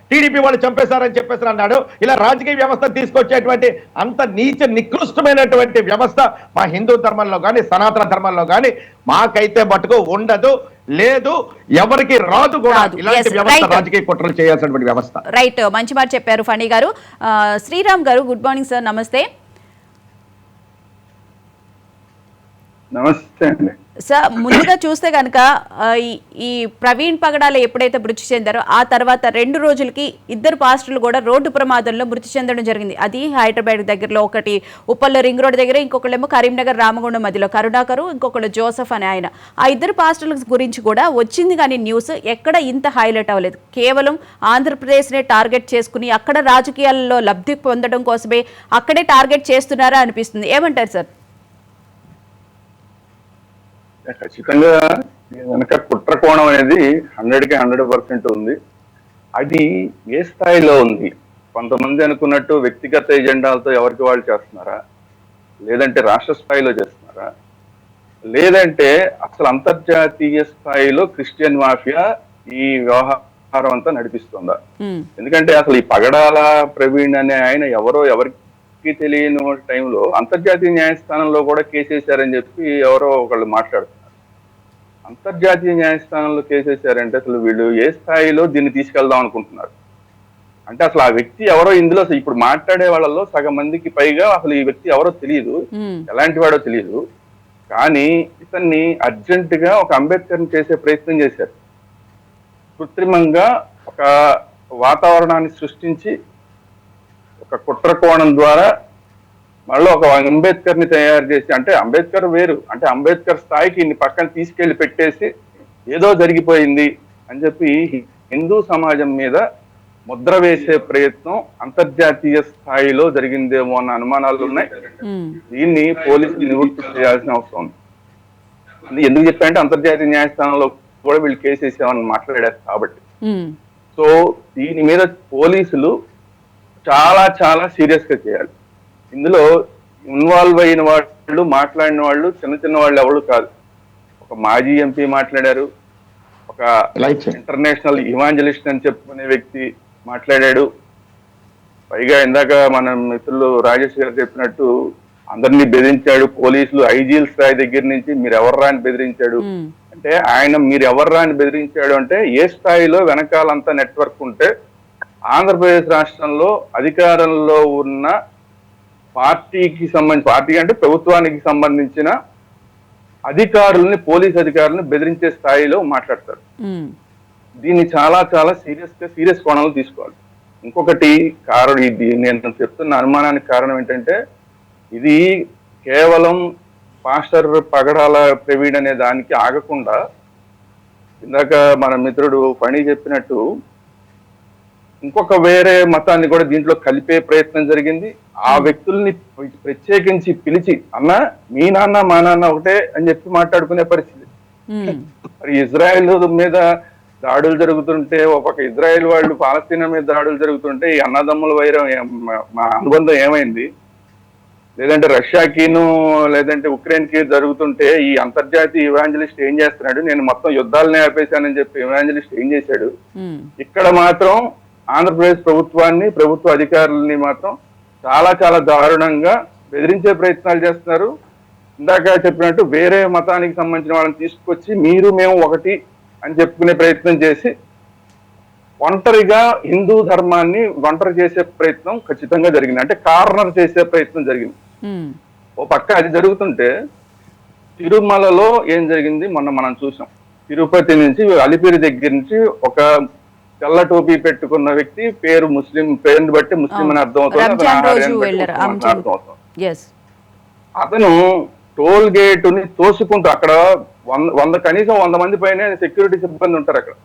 టీడీపీ వాళ్ళు చంపేశారని చెప్పేసి అన్నాడు. ఇలా రాజకీయ వ్యవస్థ తీసుకొచ్చేటువంటి అంత నీచ నికృష్టమైనటువంటి వ్యవస్థ మా హిందూ ధర్మంలో కానీ సనాతన ధర్మంలో కానీ మాకైతే మటుకు ఉండదు, లేదు, ఎవరికి రాదు కూడా ఇలాంటి వ్యవస్థ. రాజకీయ కుట్రలు చేయాల్సినటువంటి వ్యవస్థ. రైట్, మంచి మాట చెప్పారు ఫణి గారు. శ్రీరామ్ గారు, గుడ్ మార్నింగ్ సార్. నమస్తే నమస్తే అండి సార్. ముందుగా చూస్తే కనుక ఈ ప్రవీణ్ పగడాల ఎప్పుడైతే మృతి చెందారో ఆ తర్వాత 2 రోజులకి ఇద్దరు పాస్టర్లు కూడా రోడ్డు ప్రమాదంలో మృతి చెందడం జరిగింది. అది హైదరాబాద్ దగ్గరలో, ఒకటి ఉప్పల్లో రింగ్ రోడ్ దగ్గర, ఇంకొకళ్ళేమో కరీంనగర్ రామగుండం మధ్యలో కరుణాకరు, ఇంకొకళ్ళు జోసఫ్ అని ఆయన. ఆ ఇద్దరు పాస్టర్ల గురించి కూడా వచ్చింది కానీ న్యూస్ ఎక్కడ ఇంత హైలైట్ అవ్వలేదు. కేవలం ఆంధ్రప్రదేశ్నే టార్గెట్ చేసుకుని అక్కడ రాజకీయాల్లో లబ్ధి పొందడం కోసమే అక్కడే టార్గెట్ చేస్తున్నారా అనిపిస్తుంది. ఏమంటారు సార్? ఖచ్చితంగా వెనక కుట్ర కోణం అనేది 100కి 100% ఉంది. అది ఏ స్థాయిలో ఉంది? కొంతమంది అనుకున్నట్టు వ్యక్తిగత ఎజెండాలతో ఎవరికి వాళ్ళు చేస్తున్నారా, లేదంటే రాష్ట్ర స్థాయిలో చేస్తున్నారా, లేదంటే అసలు అంతర్జాతీయ స్థాయిలో క్రిస్టియన్ మాఫియా ఈ వ్యవహారం అంతా నడిపిస్తుందా? ఎందుకంటే అసలు ఈ పగడాల ప్రవీణ్ అనే ఆయన ఎవరికి తెలియని టైంలో అంతర్జాతీయ న్యాయస్థానంలో కూడా కేసేశారని చెప్పి ఎవరో ఒకళ్ళు మాట్లాడుతున్నారు. అంతర్జాతీయ న్యాయస్థానంలో కేసేశారంటే అసలు వీళ్ళు ఏ స్థాయిలో దీన్ని తీసుకెళ్దాం అనుకుంటున్నారు? అంటే అసలు ఆ వ్యక్తి ఎవరో ఇందులో ఇప్పుడు మాట్లాడే వాళ్ళలో సగం మందికి పైగా అసలు ఈ వ్యక్తి ఎవరో తెలియదు, ఎలాంటి వాడో తెలియదు. కానీ ఇతన్ని అర్జెంట్ గా ఒక అంబేద్కర్ని చేసే ప్రయత్నం చేశారు. కృత్రిమంగా ఒక వాతావరణాన్ని సృష్టించి ఒక కుట్ర కోణం ద్వారా మళ్ళీ ఒక అంబేద్కర్ ని తయారు చేసి, అంటే అంబేద్కర్ వేరు, అంటే అంబేద్కర్ స్థాయికి ఇన్ని పక్కన తీసుకెళ్లి పెట్టేసి ఏదో జరిగిపోయింది అని చెప్పి హిందూ సమాజం మీద ముద్ర వేసే ప్రయత్నం అంతర్జాతీయ స్థాయిలో జరిగిందేమో అన్న అనుమానాలు ఉన్నాయి. దీన్ని పోలీసులు నివృత్తి చేయాల్సిన అవసరం ఉంది. ఎందుకు చెప్పారంటే అంతర్జాతీయ న్యాయస్థానంలో కూడా వీళ్ళు కేసేసామని మాట్లాడారు కాబట్టి. సో దీని మీద పోలీసులు చాలా చాలా సీరియస్ గా చేయాలి. ఇందులో ఇన్వాల్వ్ అయిన వాళ్ళు, మాట్లాడిన వాళ్ళు చిన్న వాళ్ళు ఎవరు కాదు. ఒక మాజీ ఎంపీ మాట్లాడారు, ఒక ఇంటర్నేషనల్ ఇవాంజలిస్ట్ అని చెప్పుకునే వ్యక్తి మాట్లాడాడు. పైగా ఇందాక మన మిత్రులు రాజేష్ గారు చెప్పినట్టు అందరినీ బెదిరించాడు. పోలీసులు ఐజీల స్థాయి దగ్గర నుంచి మీరు ఎవర్రా అని బెదిరించాడు. అంటే ఆయన మీరు ఎవర్రా అని బెదిరించాడు అంటే ఏ స్థాయిలో వెనకాలంతా నెట్వర్క్ ఉంటే ఆంధ్రప్రదేశ్ రాష్ట్రంలో అధికారంలో ఉన్న పార్టీకి సంబంధించి, పార్టీ అంటే ప్రభుత్వానికి సంబంధించిన అధికారుల్ని, పోలీస్ అధికారులను బెదిరించే స్థాయిలో మాట్లాడతారు. దీన్ని చాలా చాలా సీరియస్ కోణంలో తీసుకోవాలి. ఇంకొకటి కారణం, ఇది నేను చెప్తున్న అనుమానానికి కారణం ఏంటంటే ఇది కేవలం పాస్టర్ పగడాల ప్రవీణ్ అనే దానికి ఆగకుండా ఇందాక మన మిత్రుడు ఫణి చెప్పినట్టు ఇంకొక వేరే మతాన్ని కూడా దీంట్లో కలిపే ప్రయత్నం జరిగింది. ఆ వ్యక్తుల్ని ప్రత్యేకించి పిలిచి అన్న మీ నాన్న మా నాన్న ఒకటే అని చెప్పి మాట్లాడుకునే పరిస్థితి. మరి ఇజ్రాయెల్ మీద దాడులు జరుగుతుంటే, ఒక ఇజ్రాయెల్ వాళ్ళు పాలస్తీనా మీద దాడులు జరుగుతుంటే ఈ అన్నదమ్ముల వైరం మా అనుబంధం ఏమైంది? లేదంటే రష్యాకిను లేదంటే ఉక్రెయిన్ కి జరుగుతుంటే ఈ అంతర్జాతీయ ఇవాంజలిస్ట్ ఏం చేస్తున్నాడు? నేను మొత్తం యుద్ధాలనే ఆపేశానని చెప్పి ఇవాంజలిస్ట్ ఏం చేశాడు? ఇక్కడ మాత్రం ఆంధ్రప్రదేశ్ ప్రభుత్వాన్ని, ప్రభుత్వ అధికారులని మాత్రం చాలా చాలా దారుణంగా బెదిరించే ప్రయత్నాలు చేస్తున్నారు. ఇందాక చెప్పినట్టు వేరే మతానికి సంబంధించిన వాళ్ళని తీసుకొచ్చి మీరు మేము ఒకటి అని చెప్పుకునే ప్రయత్నం చేసి ఒంటరిగా హిందూ ధర్మాన్ని ఒంటరి చేసే ప్రయత్నం ఖచ్చితంగా జరిగింది. అంటే కార్నర్ చేసే ప్రయత్నం జరిగింది. ఓ పక్క అది జరుగుతుంటే తిరుమలలో ఏం జరిగింది మొన్న మనం చూసాం. తిరుపతి నుంచి అలిపిరి దగ్గర నుంచి ఒక తెల్ల టోపీ పెట్టుకున్న వ్యక్తి పేరు ముస్లిం, పేరుని బట్టి ముస్లిం అని అర్థం అవుతుంది. అతను టోల్ గేట్ ని తోసుకుంటూ అక్కడ కనీసం 100 మంది పైన సెక్యూరిటీ సిబ్బంది ఉంటారు అక్కడ.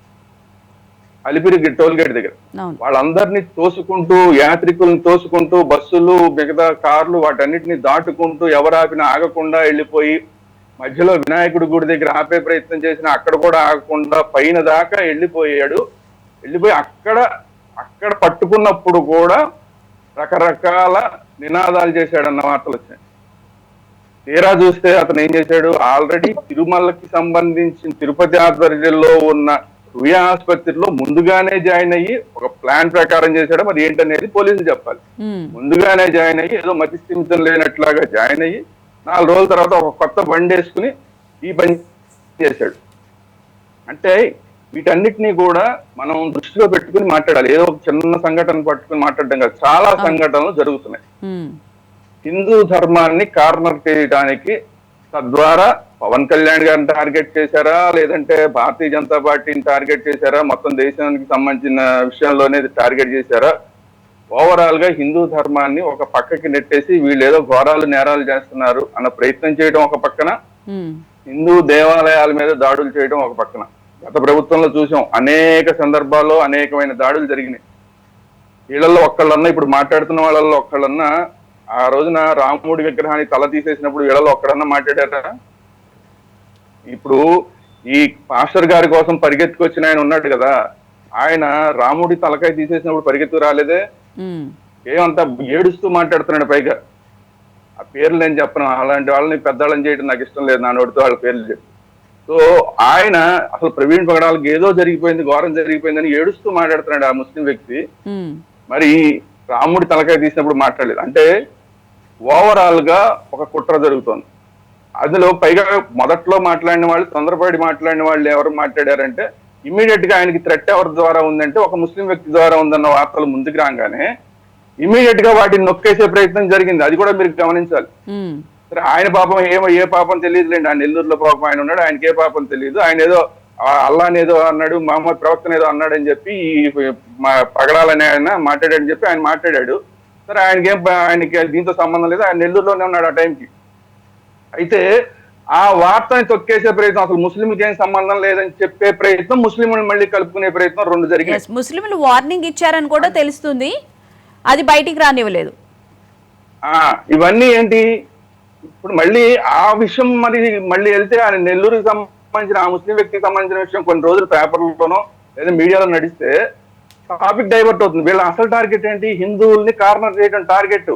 అలిపిరి టోల్ గేట్ దగ్గర అవును. వాళ్ళందరినీ తోసుకుంటూ, యాత్రికులను తోసుకుంటూ, బస్సులు మిగతా కార్లు వాటన్నిటిని దాటుకుంటూ ఎవరు ఆపినా ఆగకుండా వెళ్ళిపోయి మధ్యలో వినాయకుడి గుడి దగ్గర ఆపే ప్రయత్నం చేసినా అక్కడ కూడా ఆగకుండా పైన దాకా వెళ్ళిపోయి అక్కడ పట్టుకున్నప్పుడు కూడా రకరకాల నినాదాలు చేశాడన్న వార్తలు వచ్చాయి. తీరా చూస్తే అతను ఏం చేశాడు, ఆల్రెడీ తిరుమలకి సంబంధించిన తిరుపతి ఆధ్వర్యంలో ఉన్న రుయా ఆసుపత్రిలో ముందుగానే జాయిన్ అయ్యి ఒక ప్లాన్ ప్రకారం చేశాడు. మరి ఏంటనేది పోలీసులు చెప్పాలి. ముందుగానే జాయిన్ అయ్యి ఏదో మతి స్థిమితం లేనట్లాగా జాయిన్ అయ్యి 4 రోజుల తర్వాత ఒక కొత్త బండి వేసుకుని ఈ పని చేశాడు. అంటే వీటన్నిటినీ కూడా మనం దృష్టిలో పెట్టుకుని మాట్లాడాలి. ఏదో ఒక చిన్న సంఘటన పట్టుకుని మాట్లాడడం కాదు, చాలా సంఘటనలు జరుగుతున్నాయి. హిందూ ధర్మాన్ని కార్నర్ చేయడానికి తద్వారా పవన్ కళ్యాణ్ గారిని టార్గెట్ చేశారా, లేదంటే భారతీయ జనతా పార్టీని టార్గెట్ చేశారా, మొత్తం దేశానికి సంబంధించిన విషయంలోనే టార్గెట్ చేశారా, ఓవరాల్ గా హిందూ ధర్మాన్ని ఒక పక్కకి నెట్టేసి వీళ్ళు ఏదో ఘోరాలు నేరాలు చేస్తున్నారు అన్న ప్రయత్నం చేయడం ఒక పక్కన, హిందూ దేవాలయాల మీద దాడులు చేయడం ఒక పక్కన. గత ప్రభుత్వంలో చూసాం, అనేక సందర్భాల్లో అనేకమైన దాడులు జరిగినాయి. వీళ్ళల్లో ఒక్కళ్ళన్నా, ఇప్పుడు మాట్లాడుతున్న వాళ్ళల్లో ఒక్కళ్ళన్నా ఆ రోజున రాముడి విగ్రహాన్ని తల తీసేసినప్పుడు వీళ్ళలో ఒక్కడన్నా మాట్లాడారా? ఇప్పుడు ఈ పాస్టర్ గారి కోసం పరిగెత్తుకొచ్చిన ఆయన ఉన్నాడు కదా, ఆయన రాముడి తలకాయ తీసేసినప్పుడు పరిగెత్తు రాలేదే, ఏమంతా ఏడుస్తూ మాట్లాడుతున్నాడు. పైగా ఆ పేర్లు నేను చెప్పను, అలాంటి వాళ్ళని పెద్దవాళ్ళని చేయడం నాకు ఇష్టం లేదు, నా నోటితో వాళ్ళ పేర్లు చెప్పి. సో ఆయన అసలు ప్రవీణ్ పగడాలకి ఏదో జరిగిపోయింది, ఘోరం జరిగిపోయిందని ఏడుస్తూ మాట్లాడుతున్నాడు ఆ ముస్లిం వ్యక్తి. మరి రాముడి తలకాయ తీసినప్పుడు మాట్లాడలేదు. అంటే ఓవరాల్ గా ఒక కుట్ర జరుగుతోంది. అందులో పైగా మొదట్లో మాట్లాడిన వాళ్ళు, తొందరపడి మాట్లాడిన వాళ్ళు ఎవరు మాట్లాడారంటే, ఇమీడియట్ గా ఆయనకి థ్రెట్ ఎవరి ద్వారా ఉందంటే ఒక ముస్లిం వ్యక్తి ద్వారా ఉందన్న వార్తలు ముందుకు రాగానే ఇమీడియట్ గా వాటిని నొక్కేసే ప్రయత్నం జరిగింది. అది కూడా మీరు గమనించాలి. సరే, ఆయన పాపం ఏ పాపం తెలియదులేండి, ఆయన నెల్లూరులో పాపం ఆయన ఉన్నాడు, ఆయనకి ఏ పాపం తెలియదు, ఆయన ఏదో అల్లాని ఏదో అన్నాడు, మహమ్మద్ ప్రవక్తను ఏదో అన్నాడని చెప్పి ఈ పగడాలని ఆయన మాట్లాడాడని చెప్పి ఆయన మాట్లాడాడు. సరే, ఆయనకి దీంతో సంబంధం లేదు, ఆయన నెల్లూరులోనే ఉన్నాడు ఆ టైంకి. అయితే ఆ వార్తని తొక్కేసే ప్రయత్నం, అసలు ముస్లింకి ఏం సంబంధం లేదని చెప్పే ప్రయత్నం, ముస్లింలను మళ్ళీ కలుపుకునే ప్రయత్నం రెండు జరిగాయి. ముస్లింలు వార్నింగ్ ఇచ్చారని కూడా తెలుస్తుంది, అది బయటికి రానివ్వలేదు. ఇవన్నీ ఏంటి, ఇప్పుడు మళ్ళీ ఆ విషయం మళ్ళీ వెళ్తే ఆయన నెల్లూరుకి సంబంధించిన ఆ ముస్లిం వ్యక్తికి సంబంధించిన విషయం కొన్ని రోజులు పేపర్లలోనో లేదా మీడియాలో నడిస్తే టాపిక్ డైవర్ట్ అవుతుంది. వీళ్ళ అసలు టార్గెట్ ఏంటి, హిందువుల్ని కార్నర్ చేయడం టార్గెట్.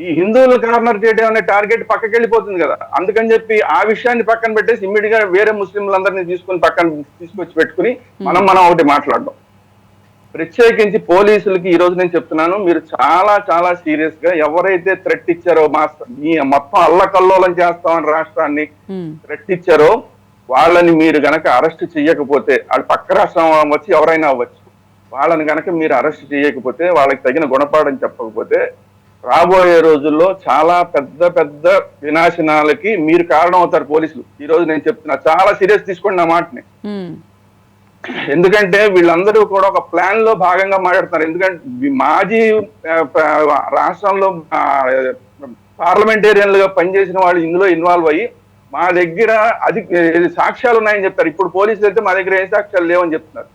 ఈ హిందువులను కార్నర్ చేయడం అనే టార్గెట్ పక్కకి వెళ్ళిపోతుంది కదా. అందుకని చెప్పి ఆ విషయాన్ని పక్కన పెట్టేసి ఇమ్మీడియట్ గా వేరే ముస్లింలందరినీ తీసుకొచ్చి పెట్టుకుని మనం ఒకటి మాట్లాడడం. ప్రత్యేకించి పోలీసులకి ఈ రోజు నేను చెప్తున్నాను, మీరు చాలా చాలా సీరియస్ గా ఎవరైతే థ్రెట్ ఇచ్చారో, మీ మొత్తం అల్లకల్లోలం చేస్తామని రాష్ట్రాన్ని థ్రెట్ ఇచ్చారో వాళ్ళని మీరు గనక అరెస్ట్ చేయకపోతే, వాళ్ళు పక్క రాష్ట్రం అవ్వచ్చు, ఎవరైనా అవ్వచ్చు, వాళ్ళని గనక మీరు అరెస్ట్ చేయకపోతే, వాళ్ళకి తగిన గుణపాఠం చెప్పకపోతే రాబోయే రోజుల్లో చాలా పెద్ద పెద్ద వినాశనాలకి మీరు కారణం అవుతారు పోలీసులు. ఈ రోజు నేను చెప్తున్నా, చాలా సీరియస్ తీసుకోండి నా మాటని. ఎందుకంటే వీళ్ళందరూ కూడా ఒక ప్లాన్ లో భాగంగా మాట్లాడుతున్నారు. ఎందుకంటే మాజీ రాష్ట్రంలో పార్లమెంటేరియన్లుగా పనిచేసిన వాళ్ళు ఇందులో ఇన్వాల్వ్ అయ్యి మా దగ్గర సాక్ష్యాలు ఉన్నాయని చెప్తారు. ఇప్పుడు పోలీసులు అయితే మా దగ్గర ఏ సాక్ష్యాలు లేవని చెప్తున్నారు.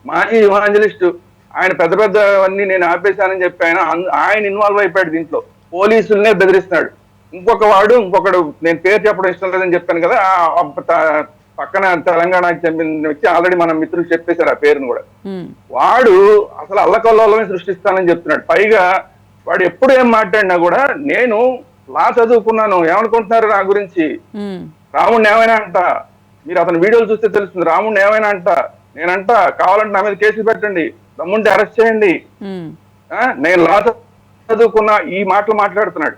మాజీ ఇవాంజలిస్ట్ ఆయన పెద్ద పెద్దవన్నీ నేను ఆపేశానని చెప్పి ఆయన ఇన్వాల్వ్ అయిపోయాడు దీంట్లో, పోలీసులనే బెదిరిస్తున్నాడు. ఇంకొకడు నేను పేరు చెప్పడం ఇష్టం లేదని చెప్పాను కదా, పక్కన తెలంగాణకి చెందిన వ్యక్తి ఆల్రెడీ మన మిత్రులు చెప్పేశారు ఆ పేరును కూడా. వాడు అసలు అల్లకల్లోలమే సృష్టిస్తానని చెప్తున్నాడు. పైగా వాడు ఎప్పుడు ఏం మాట్లాడినా కూడా నేను లా చదువుకున్నాను, ఏమనుకుంటున్నారు నా గురించి, రాముడిని ఏమైనా అంట, మీరు అతని వీడియోలు చూస్తే తెలుస్తుంది, రాముడిని ఏమైనా అంట, నేనంట, కావాలంటే నా మీద కేసులు పెట్టండి, దమ్ముంటే అరెస్ట్ చేయండి, నేను లా చదువుకున్న ఈ మాటలు మాట్లాడుతున్నాడు.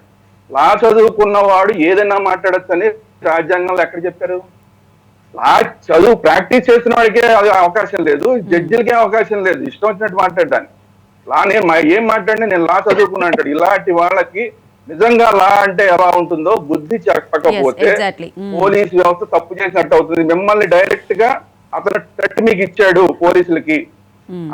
లా చదువుకున్న వాడు ఏదైనా మాట్లాడచ్చు అని రాజ్యాంగంలో ఎక్కడ చెప్పారు? లా చదువు ప్రాక్టీస్ చేసిన వాడికే అది అవకాశం లేదు, జడ్జిలకే అవకాశం లేదు ఇష్టం వచ్చినట్టు మాట్లాడడానికి. లా నేను ఏం మాట్లాడినా నేను లా చదువుకున్నా అంటాడు. ఇలాంటి వాళ్ళకి నిజంగా లా అంటే ఎలా ఉంటుందో బుద్ధి చెప్పకపోతే పోలీసు వ్యవస్థ తప్పు చేసినట్టు అవుతుంది. మిమ్మల్ని డైరెక్ట్ గా అతను థ్రెట్ మీకు ఇచ్చాడు పోలీసులకి,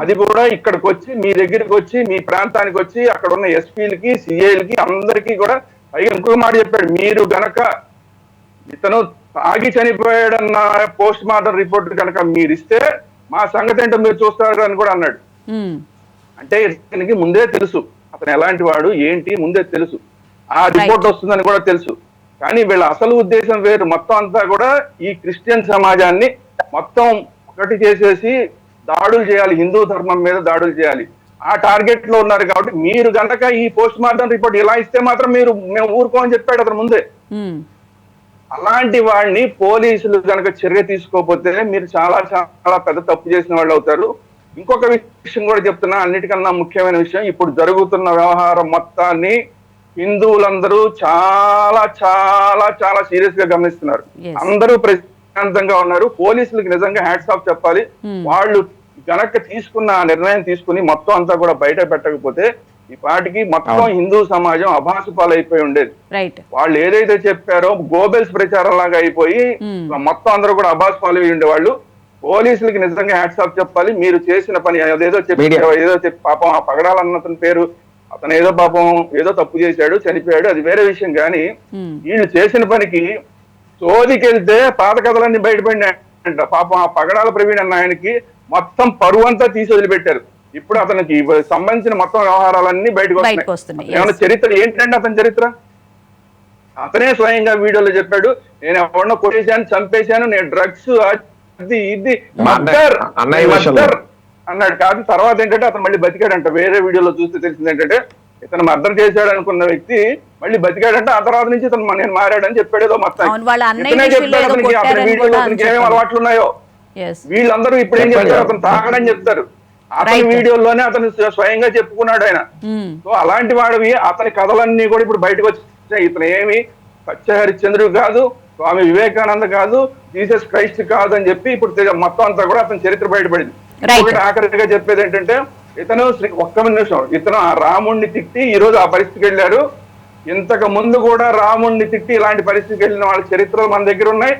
అది కూడా ఇక్కడికి వచ్చి మీ దగ్గరికి వచ్చి మీ ప్రాంతానికి వచ్చి అక్కడ ఉన్న ఎస్పీలకి సిఐలకి అందరికీ కూడా పైగా ఇంకొక మాట చెప్పాడు, మీరు గనక ఇతను తాగి చనిపోయాడన్న పోస్ట్ మార్టం రిపోర్ట్ కనుక మీరు ఇస్తే మా సంగతి ఏంటో మీరు చూస్తారు అని కూడా అన్నాడు. అంటే ఇతనికి ముందే తెలుసు అతను ఎలాంటి వాడు ఏంటి ముందే తెలుసు, ఆ రిపోర్ట్ వస్తుందని కూడా తెలుసు. కానీ వీళ్ళ అసలు ఉద్దేశం వేరు. మొత్తం అంతా కూడా ఈ క్రిస్టియన్ సమాజాన్ని మొత్తం ఒకటి చేసేసి దాడులు చేయాలి, హిందూ ధర్మం మీద దాడులు చేయాలి, ఆ టార్గెట్ లో ఉన్నారు. కాబట్టి మీరు గనక ఈ పోస్ట్ మార్టం రిపోర్ట్ ఇలా ఇస్తే మాత్రం మేము ఊరుకోమని చెప్పాడు అతను ముందే. అలాంటి వాడిని పోలీసులు గనక చర్య తీసుకోకపోతే మీరు చాలా చాలా పెద్ద తప్పు చేసిన వాళ్ళు అవుతారు. ఇంకొక విషయం కూడా చెప్తున్నా, అన్నిటికన్నా ముఖ్యమైన విషయం, ఇప్పుడు జరుగుతున్న వ్యవహారం మొత్తాన్ని హిందువులందరూ చాలా చాలా చాలా సీరియస్ గా గమనిస్తున్నారు. అందరూ ప్రశాంతంగా ఉన్నారు. పోలీసులకు నిజంగా హ్యాట్స్ ఆఫ్ చెప్పాలి. వాళ్ళు గనక తీసుకున్న నిర్ణయం తీసుకుని మొత్తం అంతా కూడా బయట పెట్టకపోతే ఈ పాటికి మొత్తం హిందూ సమాజం అభాసు పాలైపోయి ఉండేది. వాళ్ళు ఏదైతే చెప్పారో గోబెల్స్ ప్రచారం లాగా అయిపోయి మొత్తం అందరూ కూడా అభాసు పాలై ఉండేవాళ్ళు. పోలీసులకి నిజంగా హ్యాట్స్ ఆఫ్ చెప్పాలి. మీరు చేసిన పని ఏదో చెప్పి పాపం ఆ పగడాలన్న అతని పేరు, అతను ఏదో పాపం ఏదో తప్పు చేశాడు, చనిపోయాడు, అది వేరే విషయం. కానీ వీళ్ళు చేసిన పనికి సోదికెళ్తే పాత కథలన్నీ బయటపడినాయంట. పాపం ఆ పగడాల ప్రవీణ్ అన్న ఆయనకి మొత్తం పరువు అంతా తీసి వదిలిపెట్టారు. ఇప్పుడు అతనికి సంబంధించిన మొత్తం వ్యవహారాలన్నీ బయటకు వస్తున్నాయి. ఏమన్నా చరిత్ర ఏంటంటే అతని చరిత్ర అతనే స్వయంగా వీడియోలో చెప్పాడు, నేను ఎవరినో కొట్టేశాను, చంపేశాను, నేను డ్రగ్స్ అది ఇది అన్నాడు. కాదు తర్వాత ఏంటంటే అతను మళ్ళీ బతికాడంట. వేరే వీడియోలో చూస్తే తెలిసింది ఏంటంటే ఇతను మర్డర్ చేశాడు అనుకున్న వ్యక్తి మళ్ళీ బతికాడంట. ఆ తర్వాత నుంచి ఇతను నేను మారాడని చెప్పాడు. ఏదో మొత్తం అతని వీడియోలో అతనికి ఏమేమి అలవాట్లు ఉన్నాయో వీళ్ళందరూ ఇప్పుడు ఏం చెప్తారు, అతను తాగడని చెప్తారు. అతని వీడియోలోనే అతను స్వయంగా చెప్పుకున్నాడు ఆయన. సో అలాంటి వాడివి అతని కథలన్నీ కూడా ఇప్పుడు బయటకు వచ్చాయి. ఇతను ఏమి సత్య హరిశ్చంద్రుడు కాదు, స్వామి వివేకానంద కాదు, జీసస్ క్రైస్ట్ కాదు అని చెప్పి ఇప్పుడు మొత్తం అంతా కూడా అతని చరిత్ర బయటపడింది. ఒకటి ఆఖరిగా చెప్పేది ఏంటంటే ఇతను ఒక్క నిమిషం, ఇతను ఆ రాముణ్ణి తిట్టి ఈ రోజు ఆ పరిస్థితికి వెళ్ళారు. ఇంతకు ముందు కూడా రాముణ్ణి తిట్టి ఇలాంటి పరిస్థితికి వెళ్ళిన వాళ్ళ చరిత్రలు మన దగ్గర ఉన్నాయి.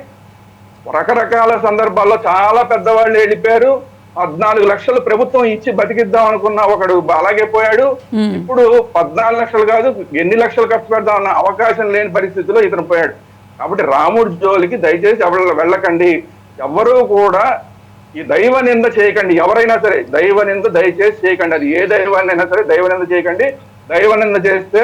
రకరకాల సందర్భాల్లో చాలా పెద్దవాళ్ళు వెళ్ళిపోయారు. 14 లక్షలు ప్రభుత్వం ఇచ్చి బతికిద్దాం అనుకున్న ఒకడు అలాగే పోయాడు. ఇప్పుడు 14 లక్షలు కాదు ఎన్ని లక్షలు ఖర్చు పెడదాం అన్న అవకాశం లేని పరిస్థితిలో ఇతను పోయాడు. కాబట్టి రాముడి జోలికి దయచేసి ఎవరు వెళ్ళకండి. ఎవరు కూడా ఈ దైవ నింద చేయకండి. ఎవరైనా సరే దైవ నింద దయచేసి చేయకండి. అది ఏ దైవాన్నైనా సరే దైవ నింద చేయకండి. దైవ నింద చేస్తే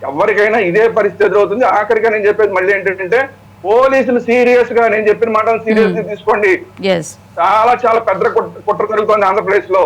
ఎవరికైనా ఇదే పరిస్థితి ఎదురవుతుంది. ఆఖరిగా నేను చెప్పేది మళ్ళీ ఏంటంటే పోలీసులు సీరియస్ గా, నేను చెప్పిన మాటలు సీరియస్ గా తీసుకోండి. చాలా చాలా పెద్ద కుట్ర జరుగుతుంది ఆంధ్రప్రదేశ్ లో.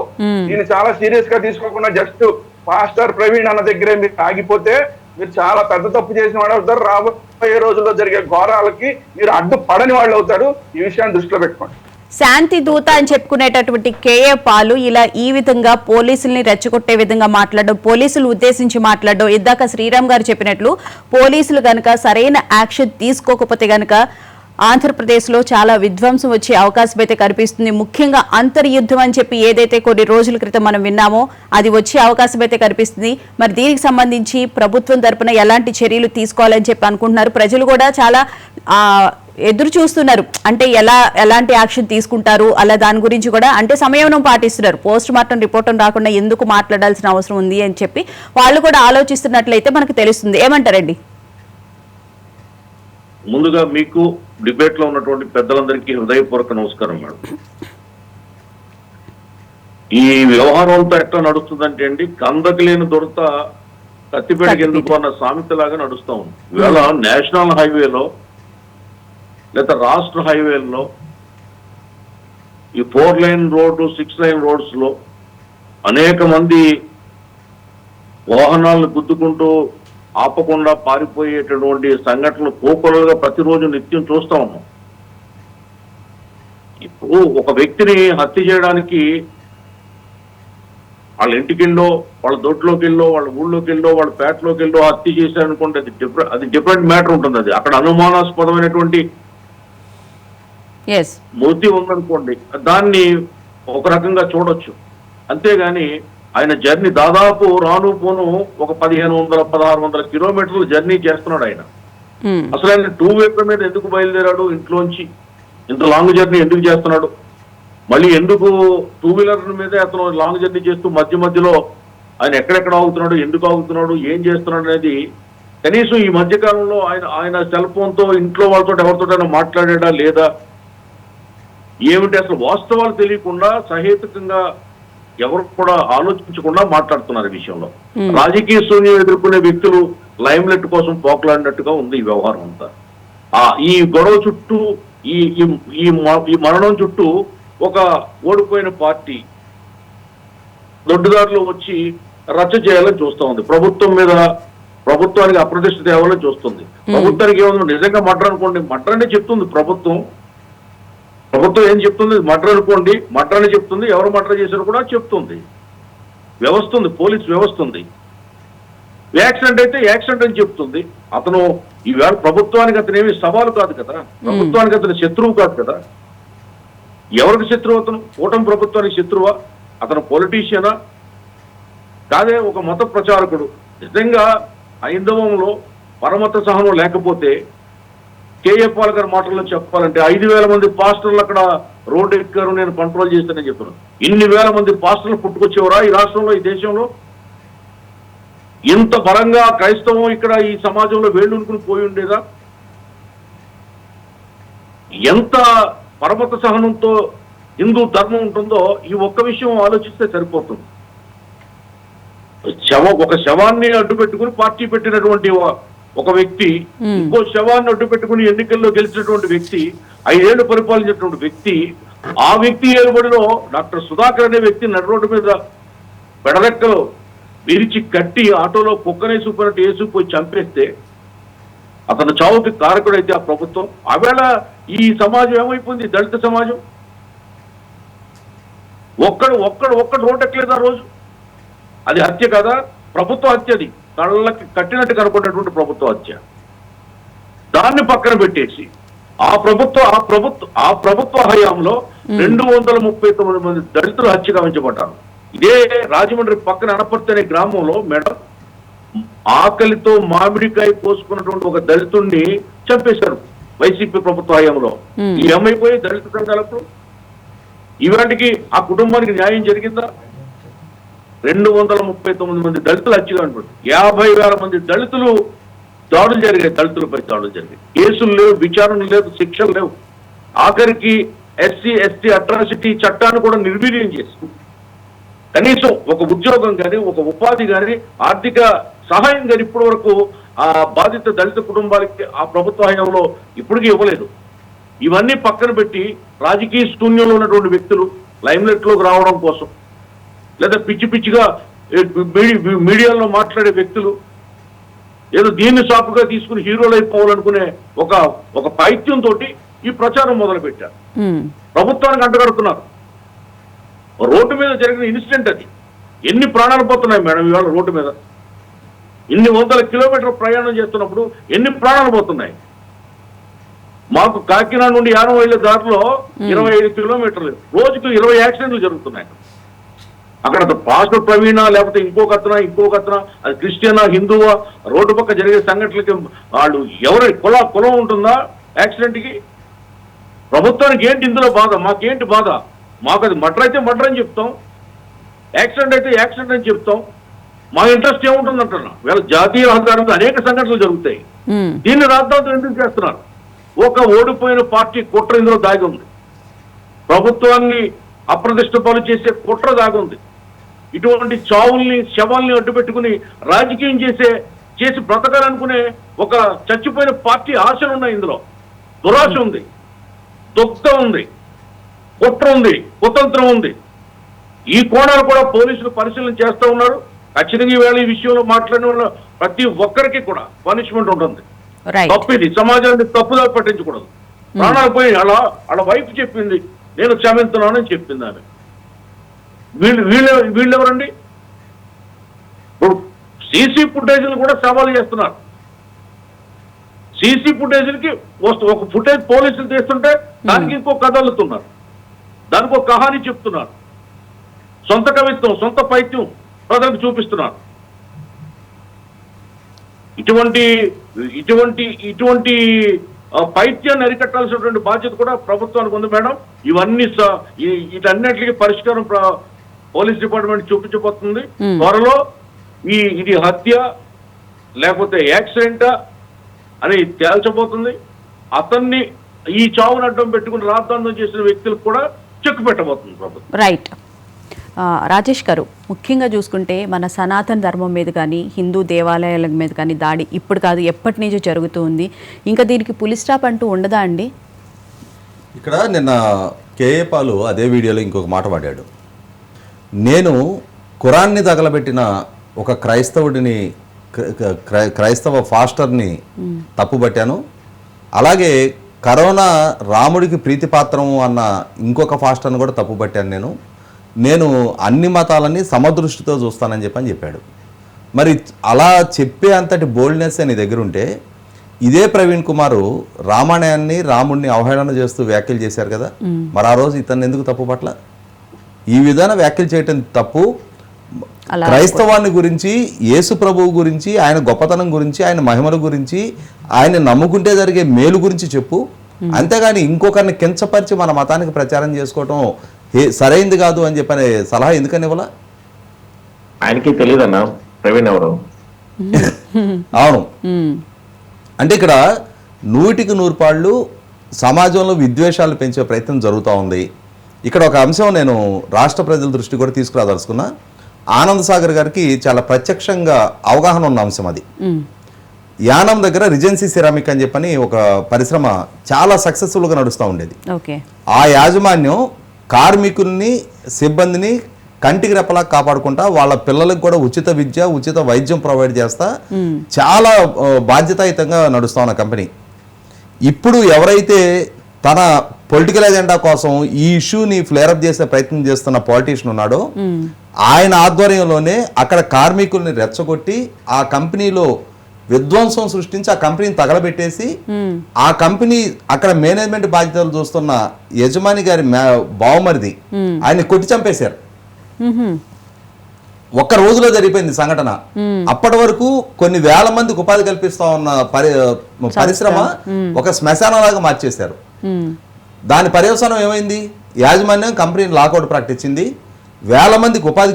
దీన్ని చాలా సీరియస్ గా తీసుకోకుండా జస్ట్ పాస్టర్ ప్రవీణ్ అన్న దగ్గరే మీరు ఆగిపోతే మీరు చాలా పెద్ద తప్పు చేసిన వాళ్ళు అవుతారు. రాబోయే రోజుల్లో జరిగే ఘోరాలకి మీరు అడ్డుపడని వాళ్ళు అవుతారు. ఈ విషయాన్ని దృష్టిలో పెట్టుకోండి. శాంతి దూత అని చెప్పుకునేటటువంటి కేఏ పాలు ఇలా ఈ విధంగా పోలీసుల్ని రెచ్చగొట్టే విధంగా మాట్లాడడం, పోలీసులు ఉద్దేశించి మాట్లాడడం, ఇందాక శ్రీరామ్ గారు చెప్పినట్లు పోలీసులు గనక సరైన యాక్షన్ తీసుకోకపోతే గనక ఆంధ్రప్రదేశ్లో చాలా విధ్వంసం వచ్చే అవకాశం అయితే కనిపిస్తుంది. ముఖ్యంగా అంతర్యుద్ధం అని చెప్పి ఏదైతే కొన్ని రోజుల క్రితం మనం విన్నామో అది వచ్చే అవకాశం అయితే కనిపిస్తుంది. మరి దీనికి సంబంధించి ప్రభుత్వం తరపున ఎలాంటి చర్యలు తీసుకోవాలని చెప్పి అనుకుంటున్నారు? ప్రజలు కూడా చాలా ఎదురు చూస్తున్నారు. అంటే ఎలాంటి యాక్షన్ తీసుకుంటారు అలా దాని గురించి కూడా అంటే సంయమనం పాటిస్తున్నారు. పోస్ట్ మార్టం రిపోర్ట్ రాకుండా ఎందుకు మాట్లాడాల్సిన అవసరం ఉంది అని చెప్పి వాళ్ళు కూడా ఆలోచిస్తున్నట్లయితే మనకు తెలుస్తుంది. ఏమంటారండి? ముందుగా మీకు డిబేట్ లో ఉన్నటువంటి పెద్దలందరికీ హృదయపూర్వక నమస్కారం మేడం. ఈ వ్యవహారం అంతా ఎట్లా నడుస్తుందంటే అండి, కందకి లేని దొరత కత్తిపేటకి ఎందుకు అన్న సామెత లాగా నడుస్తా ఉంది. ఇవాళ నేషనల్ హైవేలో లేదా రాష్ట్ర హైవేల్లో ఈ 4 లైన్ రోడ్డు 6 లైన్ రోడ్స్ లో అనేక మంది వాహనాలను గుద్దుకుంటూ ఆపకుండా పారిపోయేటటువంటి సంఘటనలు కోకొల్లగా ప్రతిరోజు నిత్యం చూస్తా ఉన్నాం. ఇప్పుడు ఒక వ్యక్తిని హత్య చేయడానికి వాళ్ళ ఇంటికి వెళ్ళో, వాళ్ళ దొడ్లోకి వెళ్ళో, వాళ్ళ ఊళ్ళోకి వెళ్ళో, వాళ్ళ పేటలోకి వెళ్ళో హత్య చేశారనుకుంటే అది డిఫరెంట్ మ్యాటర్ ఉంటుంది. అది అక్కడ అనుమానాస్పదమైనటువంటి మూర్తి ఉందనుకోండి, దాన్ని ఒక రకంగా చూడొచ్చు. అంతేగాని ఆయన జర్నీ దాదాపు రాను పోను ఒక 1500-1600 కిలోమీటర్లు జర్నీ చేస్తున్నాడు ఆయన. అసలు ఆయన 2 వీలర్ మీద ఎందుకు బయలుదేరాడు ఇంట్లోంచి? ఇంత లాంగ్ జర్నీ ఎందుకు చేస్తున్నాడు? మళ్ళీ ఎందుకు 2 వీలర్ మీదే అతను లాంగ్ జర్నీ చేస్తూ మధ్యలో ఆయన ఎక్కడెక్కడ ఆగుతున్నాడు, ఎందుకు ఆగుతున్నాడు, ఏం చేస్తున్నాడు అనేది కనీసం ఈ మధ్యకాలంలో ఆయన సెల్ ఫోన్ తో ఇంట్లో వాళ్ళతో ఎవరితోటైనా మాట్లాడా లేదా? ఏమిటి అసలు వాస్తవాలు తెలియకుండా సహేతుకంగా ఎవరు కూడా ఆలోచించకుండా మాట్లాడుతున్నారు ఈ విషయంలో. రాజకీయ శూన్యం ఎదుర్కొనే వ్యక్తులు లైమ్ లైట్ కోసం పోకలాడినట్టుగా ఉంది ఈ వ్యవహారం అంతా. ఈ గొడవ చుట్టూ ఈ మరణం చుట్టూ ఒక ఓడిపోయిన పార్టీ దొడ్డుదారిలో వచ్చి రచ్చ చేయాలని చూస్తా ఉంది. ప్రభుత్వానికి అప్రతిష్ట తేవాలని చూస్తుంది. ప్రభుత్వానికి ఏమన్నా నిజంగా మర్డర్ అనుకోండి, మర్డర్ అనే చెప్తుంది ప్రభుత్వం ఏం చెప్తుంది, మర్డర్ అనుకోండి, మర్డర్ అని చెప్తుంది. ఎవరు మర్డర్ చేశారు కూడా చెప్తుంది. వ్యవస్థ ఉంది, పోలీస్ వ్యవస్థ ఉంది. యాక్సిడెంట్ అయితే యాక్సిడెంట్ అని చెప్తుంది. అతను ఈవేళ ప్రభుత్వానికి అతను ఏమి సవాలు కాదు కదా, ప్రభుత్వానికి అతను శత్రువు కాదు కదా. ఎవరికి శత్రువు అతను? కూటమి ప్రభుత్వానికి శత్రువా? అతను పొలిటీషియనా? కాదే, ఒక మత ప్రచారకుడు. నిజంగా హైందవంలో పరమత సహనం లేకపోతే కేఏ పాల్ గారి మాటల్లో చెప్పాలంటే 5,000 మంది పాస్టర్లు అక్కడ రోడ్డు ఎక్కారు, నేను కంట్రోల్ చేస్తానని చెప్తున్నాను. ఇన్ని వేల మంది పాస్టర్లు పుట్టుకొచ్చేవరా ఈ రాష్ట్రంలో, ఈ దేశంలో? ఇంత బలంగా క్రైస్తవం ఇక్కడ ఈ సమాజంలో వేళ్ళునుకుని పోయి ఉండేదా? ఎంత పరమత సహనంతో హిందూ ధర్మం ఉంటుందో ఈ ఒక్క విషయం ఆలోచిస్తే సరిపోతుంది. ఒక శవాన్ని అడ్డు పెట్టుకుని పార్టీ పెట్టినటువంటి ఒక వ్యక్తి, ఇంకో శవాన్ని అడ్డు పెట్టుకుని ఎన్నికల్లో గెలిచినటువంటి వ్యక్తి, 5 ఏళ్లు పరిపాలించినటువంటి వ్యక్తి, ఆ వ్యక్తి ఏలుబడిలో డాక్టర్ సుధాకర్ అనే వ్యక్తి నడి రోడ్డు మీద పెడలెక్కలు విరిచి కట్టి ఆటోలో కుక్కనేసి పోయినట్టు వేసుకుపోయి చంపేస్తే అతను చావుకి కారకుడైతే ఆ ప్రభుత్వం, ఆవేళ ఈ సమాజం ఏమైపోయింది? దళిత సమాజం ఒక్కడు రోడ్డు ఎక్కలేదు ఆ రోజు. అది హత్య కదా? ప్రభుత్వ హత్య. అది కళ్ళకి కట్టినట్టు కనుకున్నటువంటి ప్రభుత్వ హత్య. దాన్ని పక్కన పెట్టేసి ఆ ప్రభుత్వ హయాంలో 239 మంది దళితులు హత్య గావించబడ్డారు. ఇదే రాజమండ్రి పక్కన అనపర్తి అనే గ్రామంలో మేడం ఆకలితో మామిడికాయ పోసుకున్నటువంటి ఒక దళితుడిని చంపేశారు వైసీపీ ప్రభుత్వ హయాంలో. ఈ ఏమైపోయి దళిత సంఘాలకు ఇవాటికి ఆ కుటుంబానికి న్యాయం జరిగిందా? 239 మంది దళితులు హత్యగా ఉంటుంది. 50,000 మంది దళితులు దాడులు జరిగాయి, దళితులపై దాడులు జరిగాయి. కేసులు లేవు, విచారణలు లేవు, శిక్షలు లేవు. ఆఖరికి SC/ST అట్రాసిటీ చట్టాన్ని కూడా నిర్వీర్యం చేసి కనీసం ఒక ఉద్యోగం కానీ, ఒక ఉపాధి కానీ, ఆర్థిక సహాయం కానీ ఇప్పటి వరకు ఆ బాధిత దళిత కుటుంబాలకి ఆ ప్రభుత్వ హయాంలో ఇప్పటికీ ఇవ్వలేదు. ఇవన్నీ పక్కన పెట్టి రాజకీయ శూన్యంలో ఉన్నటువంటి వ్యక్తులు లైమ్లైట్ లోకి రావడం కోసం, లేదా పిచ్చి పిచ్చిగా మీడియాలో మాట్లాడే వ్యక్తులు ఏదో దీన్ని సాపుగా తీసుకుని హీరోలు అయిపోవాలనుకునే ఒక పైత్యంతో ఈ ప్రచారం మొదలు పెట్టారు. ప్రభుత్వానికి అంటగడుతున్నారు. రోడ్డు మీద జరిగిన ఇన్సిడెంట్ అది. ఎన్ని ప్రాణాలు పోతున్నాయి మేడం ఇవాళ రోడ్డు మీద? ఇన్ని 100 కిలోమీటర్ల ప్రయాణం చేస్తున్నప్పుడు ఎన్ని ప్రాణాలు పోతున్నాయి? మాకు కాకినాడ నుండి యానం వెళ్ళే దారిలో 25 కిలోమీటర్లు, రోజుకు 20 యాక్సిడెంట్లు జరుగుతున్నాయి. అక్కడ పాస్టర్ ప్రవీణ లేకపోతే ఇంకొక అతన అది క్రిస్టియనా హిందువా, రోడ్డు పక్క జరిగే సంఘటనలకి వాళ్ళు ఎవరి కులం ఉంటుందా యాక్సిడెంట్కి? ప్రభుత్వానికి ఏంటి ఇందులో బాధ? మాకేంటి బాధ? మాకు అది మర్డర్ అయితే మర్డర్ అని చెప్తాం, యాక్సిడెంట్ అయితే యాక్సిడెంట్ అని చెప్తాం. మా ఇంట్రెస్ట్ ఏముంటుంది అంటున్నా. వీళ్ళ జాతీయ రహదారంలో అనేక సంఘటనలు జరుగుతాయి. దీన్ని రాద్దాంతో ఎందుకు చేస్తున్నారు? ఒక ఓడిపోయిన పార్టీ కుట్ర ఇందులో దాగి ఉంది. ప్రభుత్వాన్ని అప్రతిష్ట పాలు చేసే కుట్ర దాగి ఉంది. ఇటువంటి శవాల్ని అడ్డు పెట్టుకుని రాజకీయం చేసి బ్రతకాలనుకునే ఒక చచ్చిపోయిన పార్టీ ఆశలు ఉన్నాయి. ఇందులో దురాశ ఉంది, దుఃఖ ఉంది, కుట్ర ఉంది, కుతంత్రం ఉంది. ఈ కోణాలు కూడా పోలీసులు పరిశీలన చేస్తూ ఉన్నారు. ఖచ్చితంగా ఈవేళ ఈ విషయంలో మాట్లాడిన వాళ్ళ ప్రతి ఒక్కరికి కూడా పనిష్మెంట్ ఉంటుంది. తప్పిది సమాజాన్ని తప్పుదా పట్టించకూడదు. ప్రాణాలు పోయి వాళ్ళ వైఫ్ చెప్పింది నేను క్షమిస్తున్నానని చెప్పింది ఆమె. వీళ్ళెవరండి? ఇప్పుడు సీసీ ఫుటేజ్లు కూడా సవాలు చేస్తున్నారు. సీసీ ఫుటేజ్లకి ఒక ఫుటేజ్ పోలీసులు తీస్తుంటే దానికి ఇంకో కథ అల్లుతున్నారు, దానికి ఒక కహాని చెప్తున్నారు, సొంత కవిత్వం, సొంత పైత్యం ప్రజలకు చూపిస్తున్నారు. ఇటువంటి పైత్యాన్ని అరికట్టాల్సినటువంటి బాధ్యత కూడా ప్రభుత్వానికి ఉంది మేడం. వీటన్నిటికీ పరిష్కారం పోలీస్ డిపార్ట్మెంట్ చూపించబోతుంది త్వరలో. ఇది హత్య లేకపోతే యాక్సిడెంటా అని తేల్చబోతుంది. అతన్ని ఈ చావును అడ్డం పెట్టుకుని రాద్ధాంతం చేసిన వ్యక్తులకు కూడా చెక్ పెట్టబోతుంది ప్రభుత్వం. రైట్. రాజేష్ గారు, ముఖ్యంగా చూసుకుంటే మన సనాతన ధర్మం మీద కానీ హిందూ దేవాలయాల మీద కానీ దాడి ఇప్పుడు కాదు ఎప్పటి నుంచో జరుగుతూ ఉంది. ఇంకా దీనికి పులి స్టాప్ అంటూ ఉండదా అండి? ఇక్కడ నిన్న కేఏ పాలు అదే వీడియోలో ఇంకొక మాట వాడాడు. నేను ఖురాన్ని తగలబెట్టిన ఒక క్రైస్తవుడిని, క్రైస్తవ ఫాస్టర్ని తప్పుబట్టాను. అలాగే కరోనా రాముడికి ప్రీతిపాత్రము అన్న ఇంకొక ఫాస్టర్ని కూడా తప్పుబట్టాను. నేను అన్ని మతాలని సమదృష్టితో చూస్తానని చెప్పాడు. మరి అలా చెప్పే అంతటి బోల్డ్నెస్ నీ దగ్గర ఉంటే ఇదే ప్రవీణ్ కుమార్ రామాయణాన్ని రాముడిని అవహేళన చేస్తూ వ్యాఖ్యలు చేశారు కదా, మరి ఆ రోజు ఇతన్ని ఎందుకు తప్పు పట్ల? ఈ విధానం వ్యాఖ్యలు చేయటం తప్పు. క్రైస్తవాన్ని గురించి, యేసు ప్రభువు గురించి, ఆయన గొప్పతనం గురించి, ఆయన మహిమల గురించి, ఆయన నమ్ముకుంటే జరిగే మేలు గురించి చెప్పు. అంతేగాని ఇంకొకరిని కించపరిచి మన మతానికి ప్రచారం చేసుకోవటం సరైంది కాదు అని చెప్పనే సలహా ఎందుకని ఇవ్వాల? ఆయనకి తెలియదన్నా ప్రవీణ్ ఎవరు. అవును, అంటే ఇక్కడ 100కి 100 పాళ్ళు సమాజంలో విద్వేషాలు పెంచే ప్రయత్నం జరుగుతూ ఉంది. ఇక్కడ ఒక అంశం నేను రాష్ట్ర ప్రజల దృష్టి కూడా తీసుకురాదలుచుకున్నా. ఆనంద్ సాగర్ గారికి చాలా ప్రత్యక్షంగా అవగాహన ఉన్న అంశం అది. యానం దగ్గర రిజెన్సీ సిరామిక్ అని చెప్పని ఒక పరిశ్రమ చాలా సక్సెస్ఫుల్గా నడుస్తూ ఉండేది. ఆ యాజమాన్యం కార్మికుల్ని, సిబ్బందిని కంటికి రెప్పలా కాపాడుకుంటా వాళ్ళ పిల్లలకు కూడా ఉచిత విద్య, ఉచిత వైద్యం ప్రొవైడ్ చేస్తా చాలా బాధ్యతాయుతంగా నడుస్తా ఉన్న కంపెనీ. ఇప్పుడు ఎవరైతే తన పొలిటికల్ ఎజెండా కోసం ఈ ఇష్యూని ఫ్లేరప్ చేసే ప్రయత్నం చేస్తున్న పాలిటీషియన్ ఉన్నాడో ఆయన ఆధ్వర్యంలోనే అక్కడ కార్మికుల్ని రెచ్చగొట్టి ఆ కంపెనీలో విధ్వంసం సృష్టించి ఆ కంపెనీని తగలబెట్టేసి ఆ కంపెనీ అక్కడ మేనేజ్మెంట్ బాధ్యతలు చూస్తున్న యజమాని గారి బావమరిది ఆయన కొట్టి చంపేశారు. ఒక్క రోజులో జరిగిపోయింది సంఘటన. అప్పటి వరకు కొన్ని వేల మందికి ఉపాధి కల్పిస్తా ఉన్న పరిశ్రమ ఒక శ్మశానంలాగా మార్చేశారు. దాని పర్యవసానం ఏమైంది? యాజమాన్యం కంపెనీని లాకౌట్ ప్రకటించింది. వేల మందికి ఉపాధి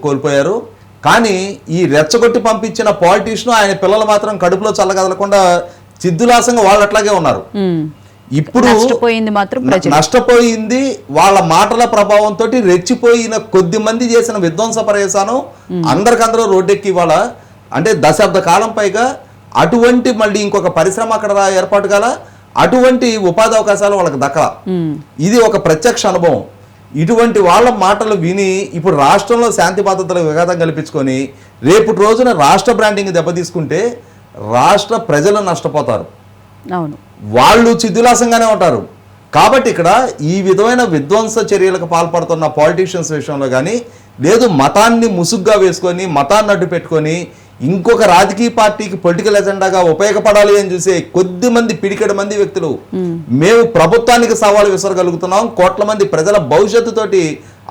కోల్పోయారు. కానీ ఈ రెచ్చగొట్టి పంపించిన పాలిటీషియన్ ఆయన పిల్లలు మాత్రం కడుపులో చల్లగదలకుండా చిద్దులాసంగా వాళ్ళు అట్లాగే ఉన్నారు. ఇప్పుడు నష్టపోయింది వాళ్ళ మాటల ప్రభావంతో రెచ్చిపోయిన కొద్ది మంది చేసిన విధ్వంస ప్రవేశానం అందరికందరూ రోడ్డెక్కి వాళ్ళ అంటే దశాబ్ద కాలం పైగా అటువంటి మళ్ళీ ఇంకొక పరిశ్రమ అక్కడ ఏర్పాటు కాల, అటువంటి ఉపాధి అవకాశాలు వాళ్ళకి దక్కల. ఇది ఒక ప్రత్యక్ష అనుభవం. ఇటువంటి వాళ్ళ మాటలు విని ఇప్పుడు రాష్ట్రంలో శాంతి భద్రతలకు విఘాతం కల్పించుకొని రేపు రోజున రాష్ట్ర బ్రాండింగ్ దెబ్బతీసుకుంటే రాష్ట్ర ప్రజలు నష్టపోతారు. అవును, వాళ్ళు చిద్దులాసంగానే ఉంటారు. కాబట్టి ఇక్కడ ఈ విధమైన విధ్వంస చర్యలకు పాల్పడుతున్న పాలిటీషియన్స్ విషయంలో కానీ లేదు మతాన్ని ముసుగ్గా వేసుకొని మతాన్ని అడ్డు పెట్టుకొని ఇంకొక రాజకీయ పార్టీకి పొలిటికల్ ఎజెండాగా ఉపయోగపడాలి అని చూసే కొద్ది మంది పిడికెడు మంది వ్యక్తులు మేము ప్రభుత్వానికి సవాలు విసరగలుగుతున్నాం, కోట్ల మంది ప్రజల భవిష్యత్తుతోటి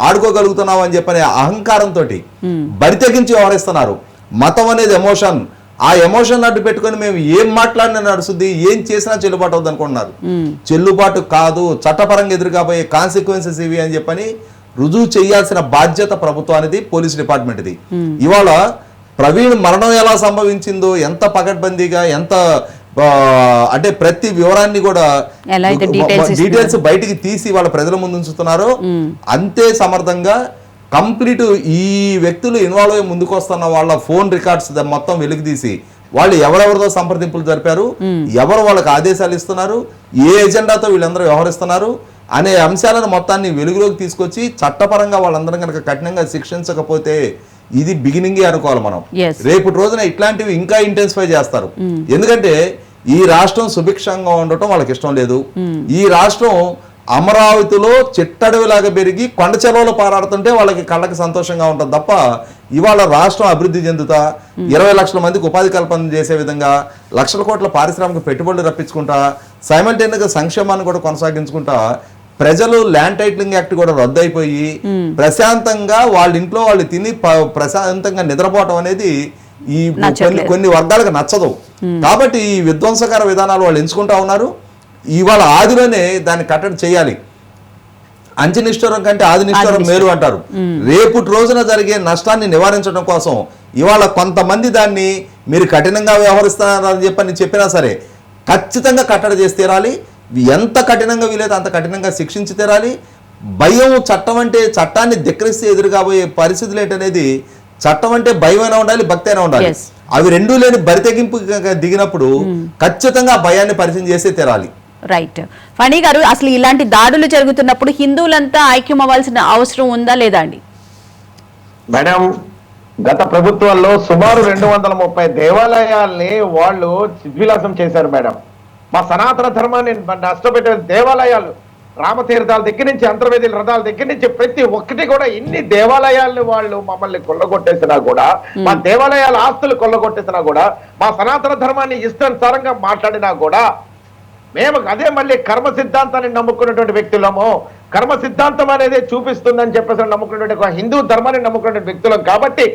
ఆడుకోగలుగుతున్నాం అని చెప్పనే అహంకారంతో బరితెగించి వ్యవహరిస్తున్నారు. మతం అనేది ఎమోషన్, ఆ ఎమోషన్ అడ్డు పెట్టుకొని మేము ఏం మాట్లాడినా నడుస్తుంది, ఏం చేసినా చెల్లుబాటు అవుతుంది అనుకుంటున్నారు. చెల్లుబాటు కాదు, చట్టపరంగా ఎదురుగాబోయే కాన్సిక్వెన్సెస్ ఇవి అని చెప్పని రుజువు చేయాల్సిన బాధ్యత ప్రభుత్వానిది, పోలీస్ డిపార్ట్మెంట్ది. ఇవాళ ప్రవీణ్ మరణం ఎలా సంభవించిందో ఎంత పకడ్బందీగా ఎంత అంటే ప్రతి వివరాన్ని కూడా డీటెయిల్స్ బయటికి తీసి వాళ్ళ ప్రజల ముందు ఉంచుతున్నారో అంతే సమర్థంగా కంప్లీట్ ఈ వ్యక్తులు ఇన్వాల్వ్ అయ్యి ముందుకు వస్తున్న వాళ్ళ ఫోన్ రికార్డ్స్ మొత్తం వెలికి తీసి వాళ్ళు ఎవరెవరితో సంప్రదింపులు జరిపారు, ఎవరు వాళ్ళకి ఆదేశాలు ఇస్తున్నారు, ఏ ఎజెండాతో వీళ్ళందరూ వ్యవహరిస్తున్నారు అనే అంశాలను మొత్తాన్ని వెలుగులోకి తీసుకొచ్చి చట్టపరంగా వాళ్ళందరం కనుక కఠినంగా శిక్షించకపోతే ఇది బిగినింగే అనుకోవాలి మనం. రేపు రోజున ఇట్లాంటివి ఇంకా ఇంటెన్సిఫై చేస్తారు. ఎందుకంటే ఈ రాష్ట్రం సుభిక్షంగా ఉండటం వాళ్ళకి ఇష్టం లేదు. ఈ రాష్ట్రం అమరావతిలో చిట్టడవిలాగా పెరిగి కొండ చెరువులో పారాడుతుంటే వాళ్ళకి కళ్ళకి సంతోషంగా ఉంటుంది తప్ప ఇవాళ రాష్ట్రం అభివృద్ధి చెందుతా 20 లక్షల మందికి ఉపాధి కల్పన చేసే విధంగా లక్షల కోట్ల పారిశ్రామిక పెట్టుబడులు రప్పించుకుంటా సైమల్టేనియస్గా సంక్షేమాన్ని కూడా కొనసాగించుకుంటా ప్రజలు ల్యాండ్ టైటిలింగ్ యాక్ట్ కూడా రద్దు అయిపోయి ప్రశాంతంగా వాళ్ళ ఇంట్లో వాళ్ళు తిని ప్రశాంతంగా నిద్రపోవటం అనేది ఈ కొన్ని వర్గాలకు నచ్చదు. కాబట్టి ఈ విధ్వంసకర విధానాలు వాళ్ళు ఎంచుకుంటా ఉన్నారు. ఇవాళ ఆదిలోనే దాన్ని కట్టడి చేయాలి. అంచనిష్ఠూరం కంటే ఆదినిష్ఠూరం మేలు అంటారు. రేపు రోజున జరిగే నష్టాన్ని నివారించడం కోసం ఇవాళ కొంతమంది దాన్ని మీరు కఠినంగా వ్యవహరిస్తున్నారని చెప్పని చెప్పినా సరే ఖచ్చితంగా కట్టడి చేసి తీరాలి. ఎంత కఠినంగా వీలైతే అంత కఠినంగా శిక్షించి తీరాలి. భయం, చట్టం అంటే చట్టాన్ని ధిక్కరిస్తే ఎదురు కాబోయే పరిస్థితులు ఏంటనేది, చట్టం అంటే భయం అయినా ఉండాలి, భక్తి అయినా ఉండాలి. Yes. అవి రెండూ లేని బరితెగింపు దిగినప్పుడు ఖచ్చితంగా ఆ భయాన్ని పరిచయం చేసే తీరాలి. రైట్. ఫణి గారు, అసలు ఇలాంటి దాడులు జరుగుతున్నప్పుడు హిందువులంతా ఐక్యం అవ్వాల్సిన అవసరం ఉందా లేదా అండి? మేడం, గత ప్రభుత్వాల్లో సుమారు 230 దేవాలయాల్ని వాళ్ళు చిద్విలాసం చేశారు మేడం. మా సనాతన ధర్మాన్ని నష్టపెట్టే దేవాలయాలు, రామతీర్థాల దగ్గర నుంచి అంతర్వేది రథాల దగ్గర నుంచి ప్రతి ఒక్కటి కూడా ఇన్ని దేవాలయాలను వాళ్ళు మమ్మల్ని కొల్లగొట్టేసినా కూడా, మా దేవాలయాల ఆస్తులు కొల్లగొట్టేసినా కూడా, మా సనాతన ధర్మాన్ని ఇష్టానుసారంగా మాట్లాడినా కూడా మేము అదే మళ్ళీ కర్మ సిద్ధాంతాన్ని నమ్ముకున్నటువంటి వ్యక్తులము, కర్మ సిద్ధాంతం అనేది చూపిస్తుందని చెప్పేసి నమ్ముకున్నటువంటి ఒక హిందూ ధర్మాన్ని నమ్ముకున్నటువంటి వ్యక్తులం కాబట్టి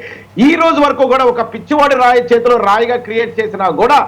ఈ రోజు వరకు కూడా ఒక పిచ్చివాడి రాయి చేతిలో రాయిగా క్రియేట్ చేసినా కూడా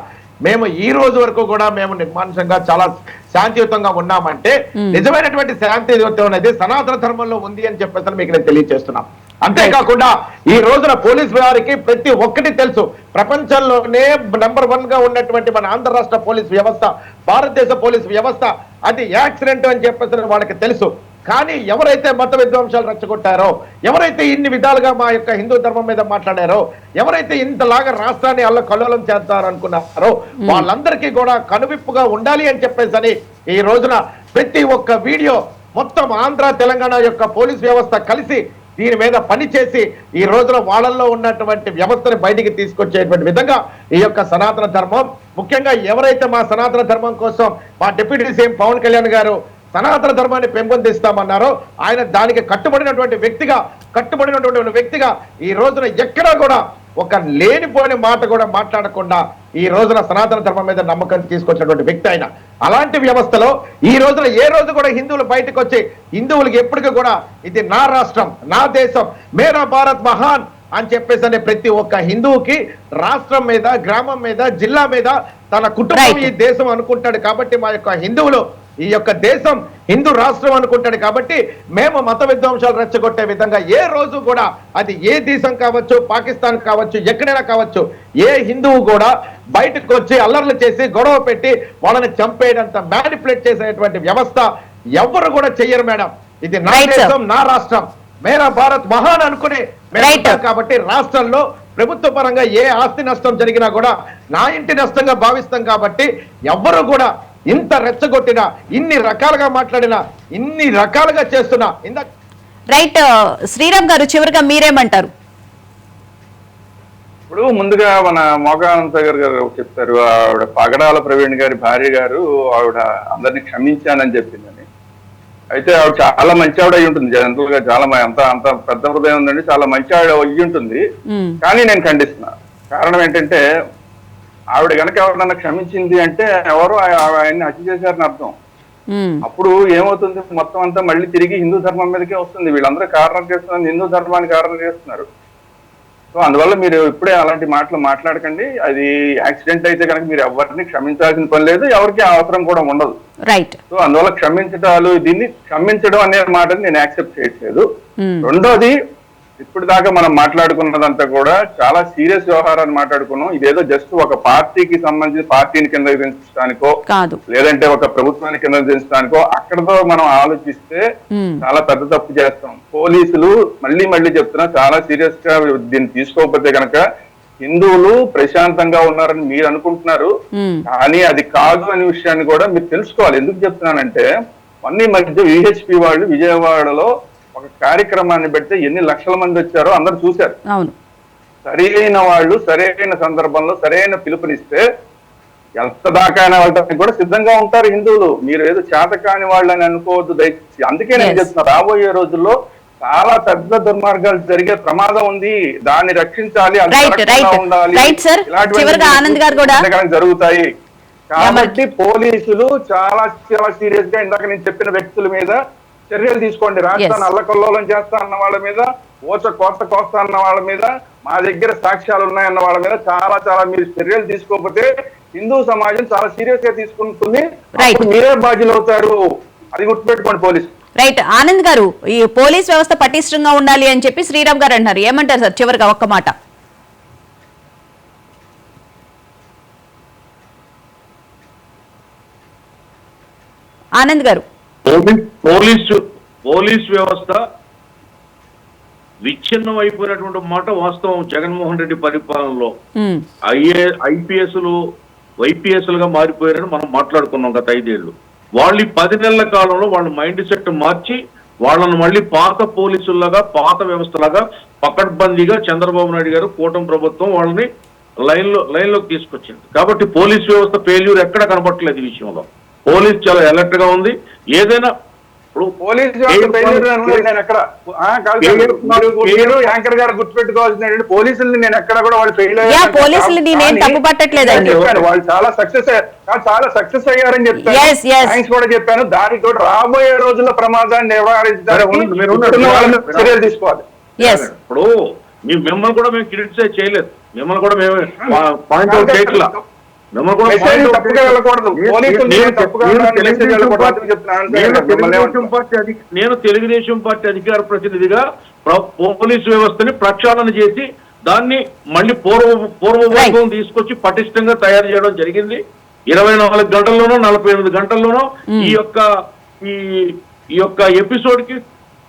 మేము ఈ రోజు వరకు కూడా మేము నిర్మానుషంగా చాలా శాంతియుతంగా ఉన్నామంటే నిజమైనటువంటి శాంతియుతం అనేది సనాతన ధర్మంలో ఉంది అని చెప్పేసి మీకు నేను తెలియజేస్తున్నాం. అంతేకాకుండా ఈ రోజున పోలీస్ వారికి ప్రతి ఒక్కటి తెలుసు. ప్రపంచంలోనే నెంబర్ 1 గా ఉన్నటువంటి మన ఆంధ్ర రాష్ట్ర పోలీస్ వ్యవస్థ, భారతదేశ పోలీస్ వ్యవస్థ అది యాక్సిడెంట్ అని చెప్పేసి వాళ్ళకి తెలుసు. కానీ ఎవరైతే మత విధ్వంసాలు రెచ్చగొట్టారో, ఎవరైతే ఇన్ని విధాలుగా మా యొక్క హిందూ ధర్మం మీద మాట్లాడారో, ఎవరైతే ఇంతలాగా రాష్ట్రాన్ని అల్లకల్లోలం చేస్తారనుకున్నారో వాళ్ళందరికీ కూడా కనువిప్పుగా ఉండాలి అని చెప్పేసి ఈ రోజున ప్రతి ఒక్క వీడియో మొత్తం ఆంధ్ర తెలంగాణ యొక్క పోలీస్ వ్యవస్థ కలిసి దీని మీద పనిచేసి ఈ రోజున వాళ్ళల్లో ఉన్నటువంటి వ్యవస్థని బయటికి తీసుకొచ్చేటువంటి విధంగా ఈ యొక్క సనాతన ధర్మం, ముఖ్యంగా ఎవరైతే మా సనాతన ధర్మం కోసం మా డిప్యూటీ సీఎం పవన్ కళ్యాణ్ గారు సనాతన ధర్మాన్ని పెంపొందిస్తామన్నారో ఆయన దానికి కట్టుబడినటువంటి వ్యక్తిగా ఈ రోజున ఎక్కడా కూడా ఒక లేనిపోయిన మాట కూడా మాట్లాడకుండా ఈ రోజున సనాతన ధర్మం మీద నమ్మకం తీసుకొచ్చినటువంటి వ్యక్తి ఆయన. అలాంటి వ్యవస్థలో ఈ రోజున ఏ రోజు కూడా హిందువులు బయటకు వచ్చి హిందువులకి ఎప్పటికీ కూడా ఇది నా రాష్ట్రం, నా దేశం, మేరా భారత్ మహాన్ అని చెప్పేసి ప్రతి ఒక్క హిందువుకి రాష్ట్రం మీద, గ్రామం మీద, జిల్లా మీద తన కుటుంబం ఈ దేశం అనుకుంటాడు కాబట్టి, మా యొక్క హిందువులు ఈ యొక్క దేశం హిందూ రాష్ట్రం అనుకుంటాడు కాబట్టి మేము మత విధ్వంసాలు రెచ్చగొట్టే విధంగా ఏ రోజు కూడా, అది ఏ దేశం కావచ్చు, పాకిస్తాన్ కావచ్చు, ఎక్కడైనా కావచ్చు, ఏ హిందువు కూడా బయటకు వచ్చి అల్లర్లు చేసి గొడవ పెట్టి వాళ్ళని చంపేయడంత మ్యానిపులేట్ చేసేటువంటి వ్యవస్థ ఎవరు కూడా చెయ్యరు మేడం. ఇది నా దేశం, నా రాష్ట్రం, మేరా భారత్ మహాన్ అనుకునే కాబట్టి రాష్ట్రంలో ప్రభుత్వ పరంగా ఏ ఆస్తి నష్టం జరిగినా కూడా నా ఇంటి నష్టంగా భావిస్తాం కాబట్టి ఎవ్వరు కూడా ఇంత రెచ్చగొట్టినా, ఇన్ని రకాలుగా మాట్లాడినా, ఇన్ని రకాలుగా చేస్తున్నా రైట్. శ్రీరామ్ గారు, చివరిగా మీరేమంటారు? ఇప్పుడు ముందుగా మన మోకానంద గారు చెప్తారు, ఆవిడ పగడాల ప్రవీణ్ గారి భార్య గారు ఆవిడ అందరినీ క్షమించానని చెప్పిందని. అయితే ఆవిడ చాలా మంచి ఆవిడ అయి ఉంటుంది, జనరల్ గా చాలా అంత పెద్ద హృదయం ఉందండి, చాలా మంచి ఆవిడ అయ్యి ఉంటుంది. కానీ నేను ఖండిస్తున్నా. కారణం ఏంటంటే ఆవిడ కనుక ఎవరన్నా క్షమించింది అంటే ఎవరు ఆయన్ని హత్య చేశారని అర్థం. అప్పుడు ఏమవుతుంది, మొత్తం అంతా మళ్ళీ తిరిగి హిందూ ధర్మం మీదకే వస్తుంది. వీళ్ళందరూ కారణం చేస్తున్నారు, హిందూ ధర్మాన్ని కారణం చేస్తున్నారు. సో అందువల్ల మీరు ఇప్పుడే అలాంటి మాటలు మాట్లాడకండి. అది యాక్సిడెంట్ అయితే కనుక మీరు ఎవరిని క్షమించాల్సిన పని లేదు, ఎవరికి అవసరం కూడా ఉండదు. రైట్. సో అందువల్ల దీన్ని క్షమించడం అనే మాటని నేను యాక్సెప్ట్ చేయట్లేదు. రెండోది, ఇప్పుడు దాకా మనం మాట్లాడుకున్నదంతా కూడా చాలా సీరియస్ వ్యవహారాన్ని మాట్లాడుకున్నాం. ఇదేదో జస్ట్ ఒక పార్టీకి సంబంధించి పార్టీని కింద దించడానికో లేదంటే ఒక ప్రభుత్వాన్ని కింద దించడానికో అక్కడతో మనం ఆలోచిస్తే చాలా పెద్ద తప్పు చేస్తాం. పోలీసులు మళ్ళీ చెప్తున్నా, చాలా సీరియస్ గా దీన్ని తీసుకోకపోతే కనుక హిందువులు ప్రశాంతంగా ఉన్నారని మీరు అనుకుంటున్నారు, కానీ అది కాదు అనే విషయాన్ని కూడా మీరు తెలుసుకోవాలి. ఎందుకు చెప్తున్నానంటే మొన్న మధ్య విహెచ్పి వాళ్ళు విజయవాడలో ఒక కార్యక్రమాన్ని పెడితే ఎన్ని లక్షల మంది వచ్చారో అందరూ చూశారు. సరైన వాళ్ళు సరైన సందర్భంలో సరైన పిలుపునిస్తే ఎంత దాకా వెళ్ళడానికి కూడా సిద్ధంగా ఉంటారు హిందువులు. మీరు ఏదో చేత కాని వాళ్ళని అనుకోవద్దు దయచేసి. అందుకే నేను చెప్తున్నా, రాబోయే రోజుల్లో చాలా పెద్ద దుర్మార్గాలు జరిగే ప్రమాదం ఉంది, దాన్ని రక్షించాలి, ఇలాంటి జరుగుతాయి. కాబట్టి పోలీసులు చాలా చాలా సీరియస్ గా ఇందాక నేను చెప్పిన వ్యక్తుల మీద చర్యలు తీసుకోండి. రాష్ట్రాన్ని అల్లకల్లోలం చేస్తా అన్న వాళ్ళ మీద, కోస్తా అన్న వాళ్ళ మీద, మా దగ్గర సాక్ష్యాలు ఉన్నాయన్న వాళ్ళ మీద చాలా చాలా మీరు చర్యలు తీసుకోకపోతే హిందూ సమాజం చాలా సీరియస్ గా తీసుకుంటుంది, మీరే బాధ్యులు అవుతారు. అది గుర్తుపెట్టుకోండి పోలీసు. రైట్. ఆనంద్ గారు, ఈ పోలీస్ వ్యవస్థ పటిష్టంగా ఉండాలి అని చెప్పి శ్రీరామ్ గారు అంటున్నారు, ఏమంటారు సార్ చివరిగా ఒక్క మాట? ఆనంద్ గారు. పోలీస్ వ్యవస్థ విచ్ఛిన్నం అయిపోయినటువంటి మాట వాస్తవం. జగన్మోహన్ రెడ్డి పరిపాలనలో ఐపీఎస్లు వైపీఎస్లుగా మారిపోయారని మనం మాట్లాడుకున్నాం గత 5 ఏళ్ళు. వాళ్ళు ఈ 10 నెలల కాలంలో వాళ్ళ మైండ్ సెట్ మార్చి వాళ్ళను మళ్ళీ పాత పోలీసుల్లాగా, పాత వ్యవస్థలాగా పకడ్బందీగా చంద్రబాబు నాయుడు గారు కూటమి ప్రభుత్వం వాళ్ళని లైన్లోకి తీసుకొచ్చింది. కాబట్టి పోలీస్ వ్యవస్థ ఫెయిల్యూర్ ఎక్కడ కనబట్టలేదు ఈ విషయంలో. పోలీస్ చాలా అలర్ట్ గా ఉంది. ఏదైనా పోలీస్ నేను ఎక్కడ యాంకర్ గారు గుర్తుపెట్టుకోవాల్సిన పోలీసుల్ని నేను ఎక్కడ కూడా వాళ్ళు ఫెయిల్ పోలీసులు నేను తప్పు పట్టట్లేదండి. వాళ్ళు చాలా సక్సెస్ అయ్యారని చెప్పాను. థ్యాంక్స్ కూడా చెప్పాను. దానితో రాబోయే రోజుల్లో ప్రమాదాన్ని నివారించడానికి చర్యలు తీసుకోవాలి. ఇప్పుడు మిమ్మల్ని కూడా మేము క్రిటిసైజ్ చేయలేదు, మిమ్మల్ని కూడా మేము పాయింట్అవుట్ చేయట్లా. నేను తెలుగుదేశం పార్టీ అధికార ప్రతినిధిగా పోలీసు వ్యవస్థని ప్రక్షాళన చేసి దాన్ని మళ్ళీ పూర్వవైభవం తీసుకొచ్చి పటిష్టంగా తయారు చేయడం జరిగింది. 24 గంటల్లోనో 48 గంటల్లోనో ఈ యొక్క ఎపిసోడ్ కి